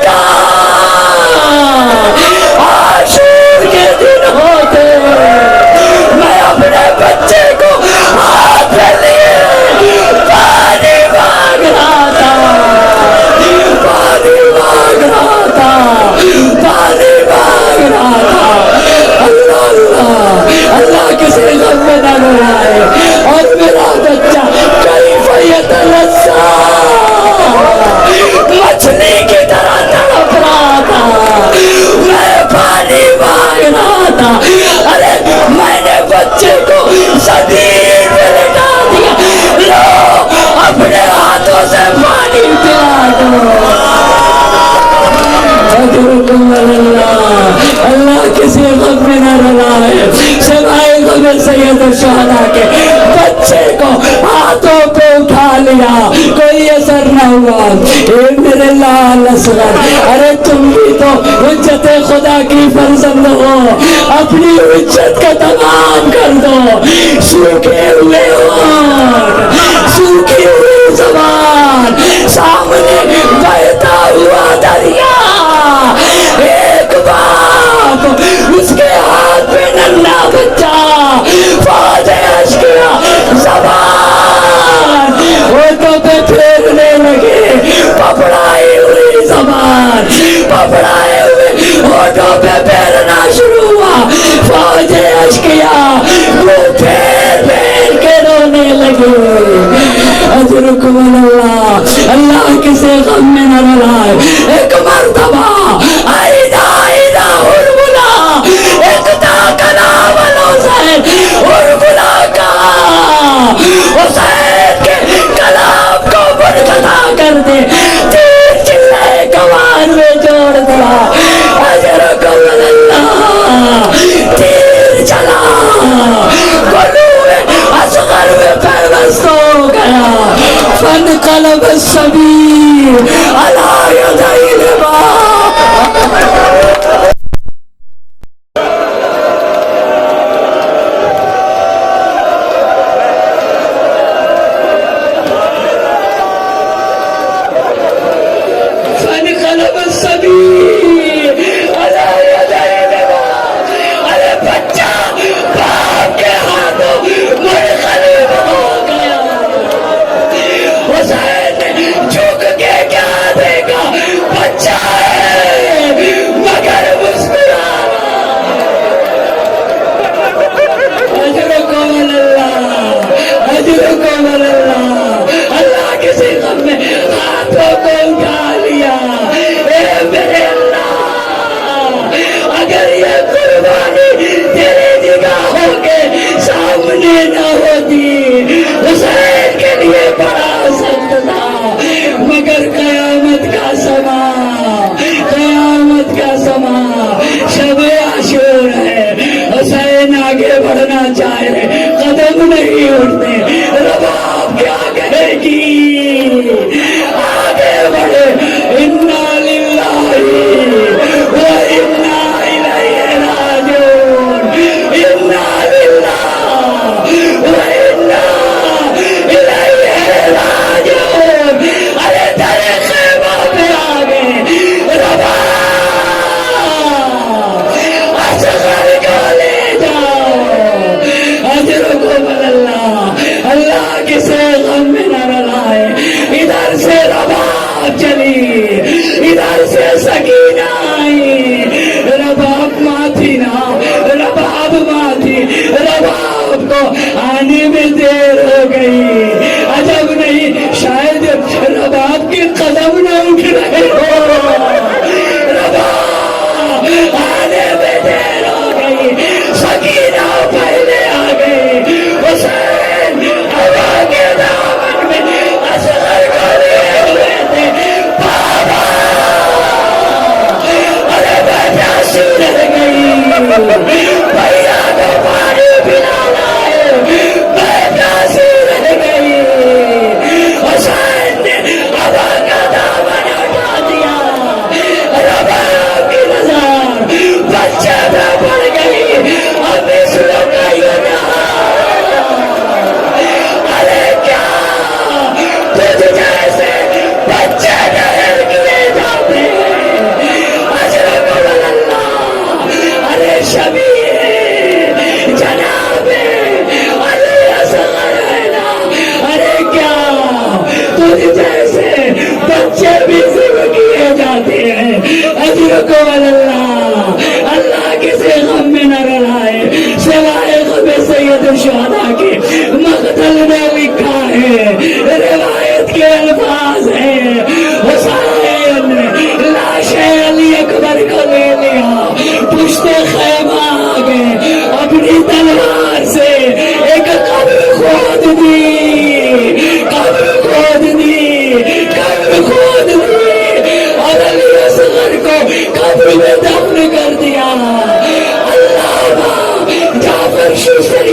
عاشور کے دن ہوتے میں اپنے بچے کو ہاتھ میں لیے پانی مانگ رہا تھا, پانی مانگ رہا تھا, پانی مانگ رہا تھا. اللہ اللہ کسی غم میں نہ رہائے. اور میرا بچہ کیف یتلذذ, مچھلی کی طرح تڑپ رہا تھا. میں پانی مانگ رہا تھا. ارے میں نے بچے کو زمین میں لٹا دیا. لو اپنے ہاتھوں سے پانی پلا دو. اللہ کسی غم میں نہ رلائے. سوائے غم سید الشہداء کے بچے کو ہاتھوں پہ اٹھا لیا, کوئی اثر نہ ہوا. اے میرے لال اصغر, ارے تم بھی تو حجت خدا کی فرزند ہو, اپنی حجت کا تمام کر دو. سوکھے ہوئے ہونٹ, سوکھی ہوئی زبان, سامنے بہتا ہوا دریا. ایک باپ, اس کے ہاتھ میں ننھا بچہ, فوج اشکیا زبان ہونٹوں پہ پھیرنے لگے. پپڑائی ہوئی زبان, پپڑائے ہوئے ہونٹوں پہ پھیرنا شروع ہوا. فوج اشکیا وہ پھیر پھیر کے رونے لگے. اجرکم اللہ, اللہ کسی غم میں نہ رلائے. ایک مرتبہ آئیدہ ہرملا, ایک تا کا نام حسین, ہرملا کا حسین کے کلام کو برکتا کر دے. تیر چلے کمان میں جوڑ دیا. اجرکم اللہ, تیر چلا انقلب السبيل على يدي الإمام. فانقلب السبيل على يدي الإمام. ارے بچہ باپ کے ہاتھوں منقلب ہو گیا. حسین جھک کے کیا دیکھا؟ بچہ ہے مگر مسکرا رہا. اجرکم اللہ، اجرکم اللہ. اللہ کسی غم میں ہاتھوں کو اٹھا لیا. اے میرے اللہ، اگر یہ قربانی تیری نگاہوں کے سامنے نہ ہوتی، حسین کے لیے بڑا سخت تھا. مگر قیامت کا سما، قیامت کا سما، شب عاشور ہے. حسین آگے بڑھنا چاہے، قدم نہیں اٹھتے. رباب کیا کہے گی؟ آگے بڑھے. انا للہ و انا الیہ راجعون. انا للہ و انا الیہ راجعون. ارے درے خیمہ پہ آگے رباب اصغر کو لے جاؤ. اجرکم اللہ. اللہ کسے غم میں نہ رلائے. ادھر سے رباب چلی، ادھر سے سکینہ آئی. رباب ماں تھی نا، رباب ماں تھی. رباب کو آنے میں دیر ہو گئی. عجب نہیں، شاید رباب کے قدم نہ اٹھ رہے ہو. رباب آنے میں دیر ہو گئی. سکینہ پہلے آ گئی. حسین ہوا کے دامن میں اصغر کو لیے ہوئے تھے. بابا ارے بیٹا سورج گئی. بھیا کو پانی پلانا ہے. بیٹا سورج گئی. حسین نے ہوا کا دامن اٹھا دیا. رباب کی نظر بچے پہ پڑ گئی. اب اس لوگ کا یہ ارے کیا تجھ جیسے بچے ڈر کیے جاتے ہیں؟ اجرکم اللہ. ارے شبیر جناب علی اصغر ہے نا. ارے کیا تجھ جیسے بچے بھی ذبح کیے جاتے ہیں؟ اجرکم اللہ. اللہ کسی غم میں نہ رلائے سوائے غم سید الشہداء کے. مقتل میں لکھا ہے، روایت کے الفاظ ہیں، حسین نے لاش علی اکبر کو لے لیا. پشت خیمہ آ گئے. اپنی تلوار سے ایک قبر کھود دی، قبر کھود دی، قبر کھود دی. اور علی اصغر کو قبر میں دفن کر دیا. اللہ جعفر شیشے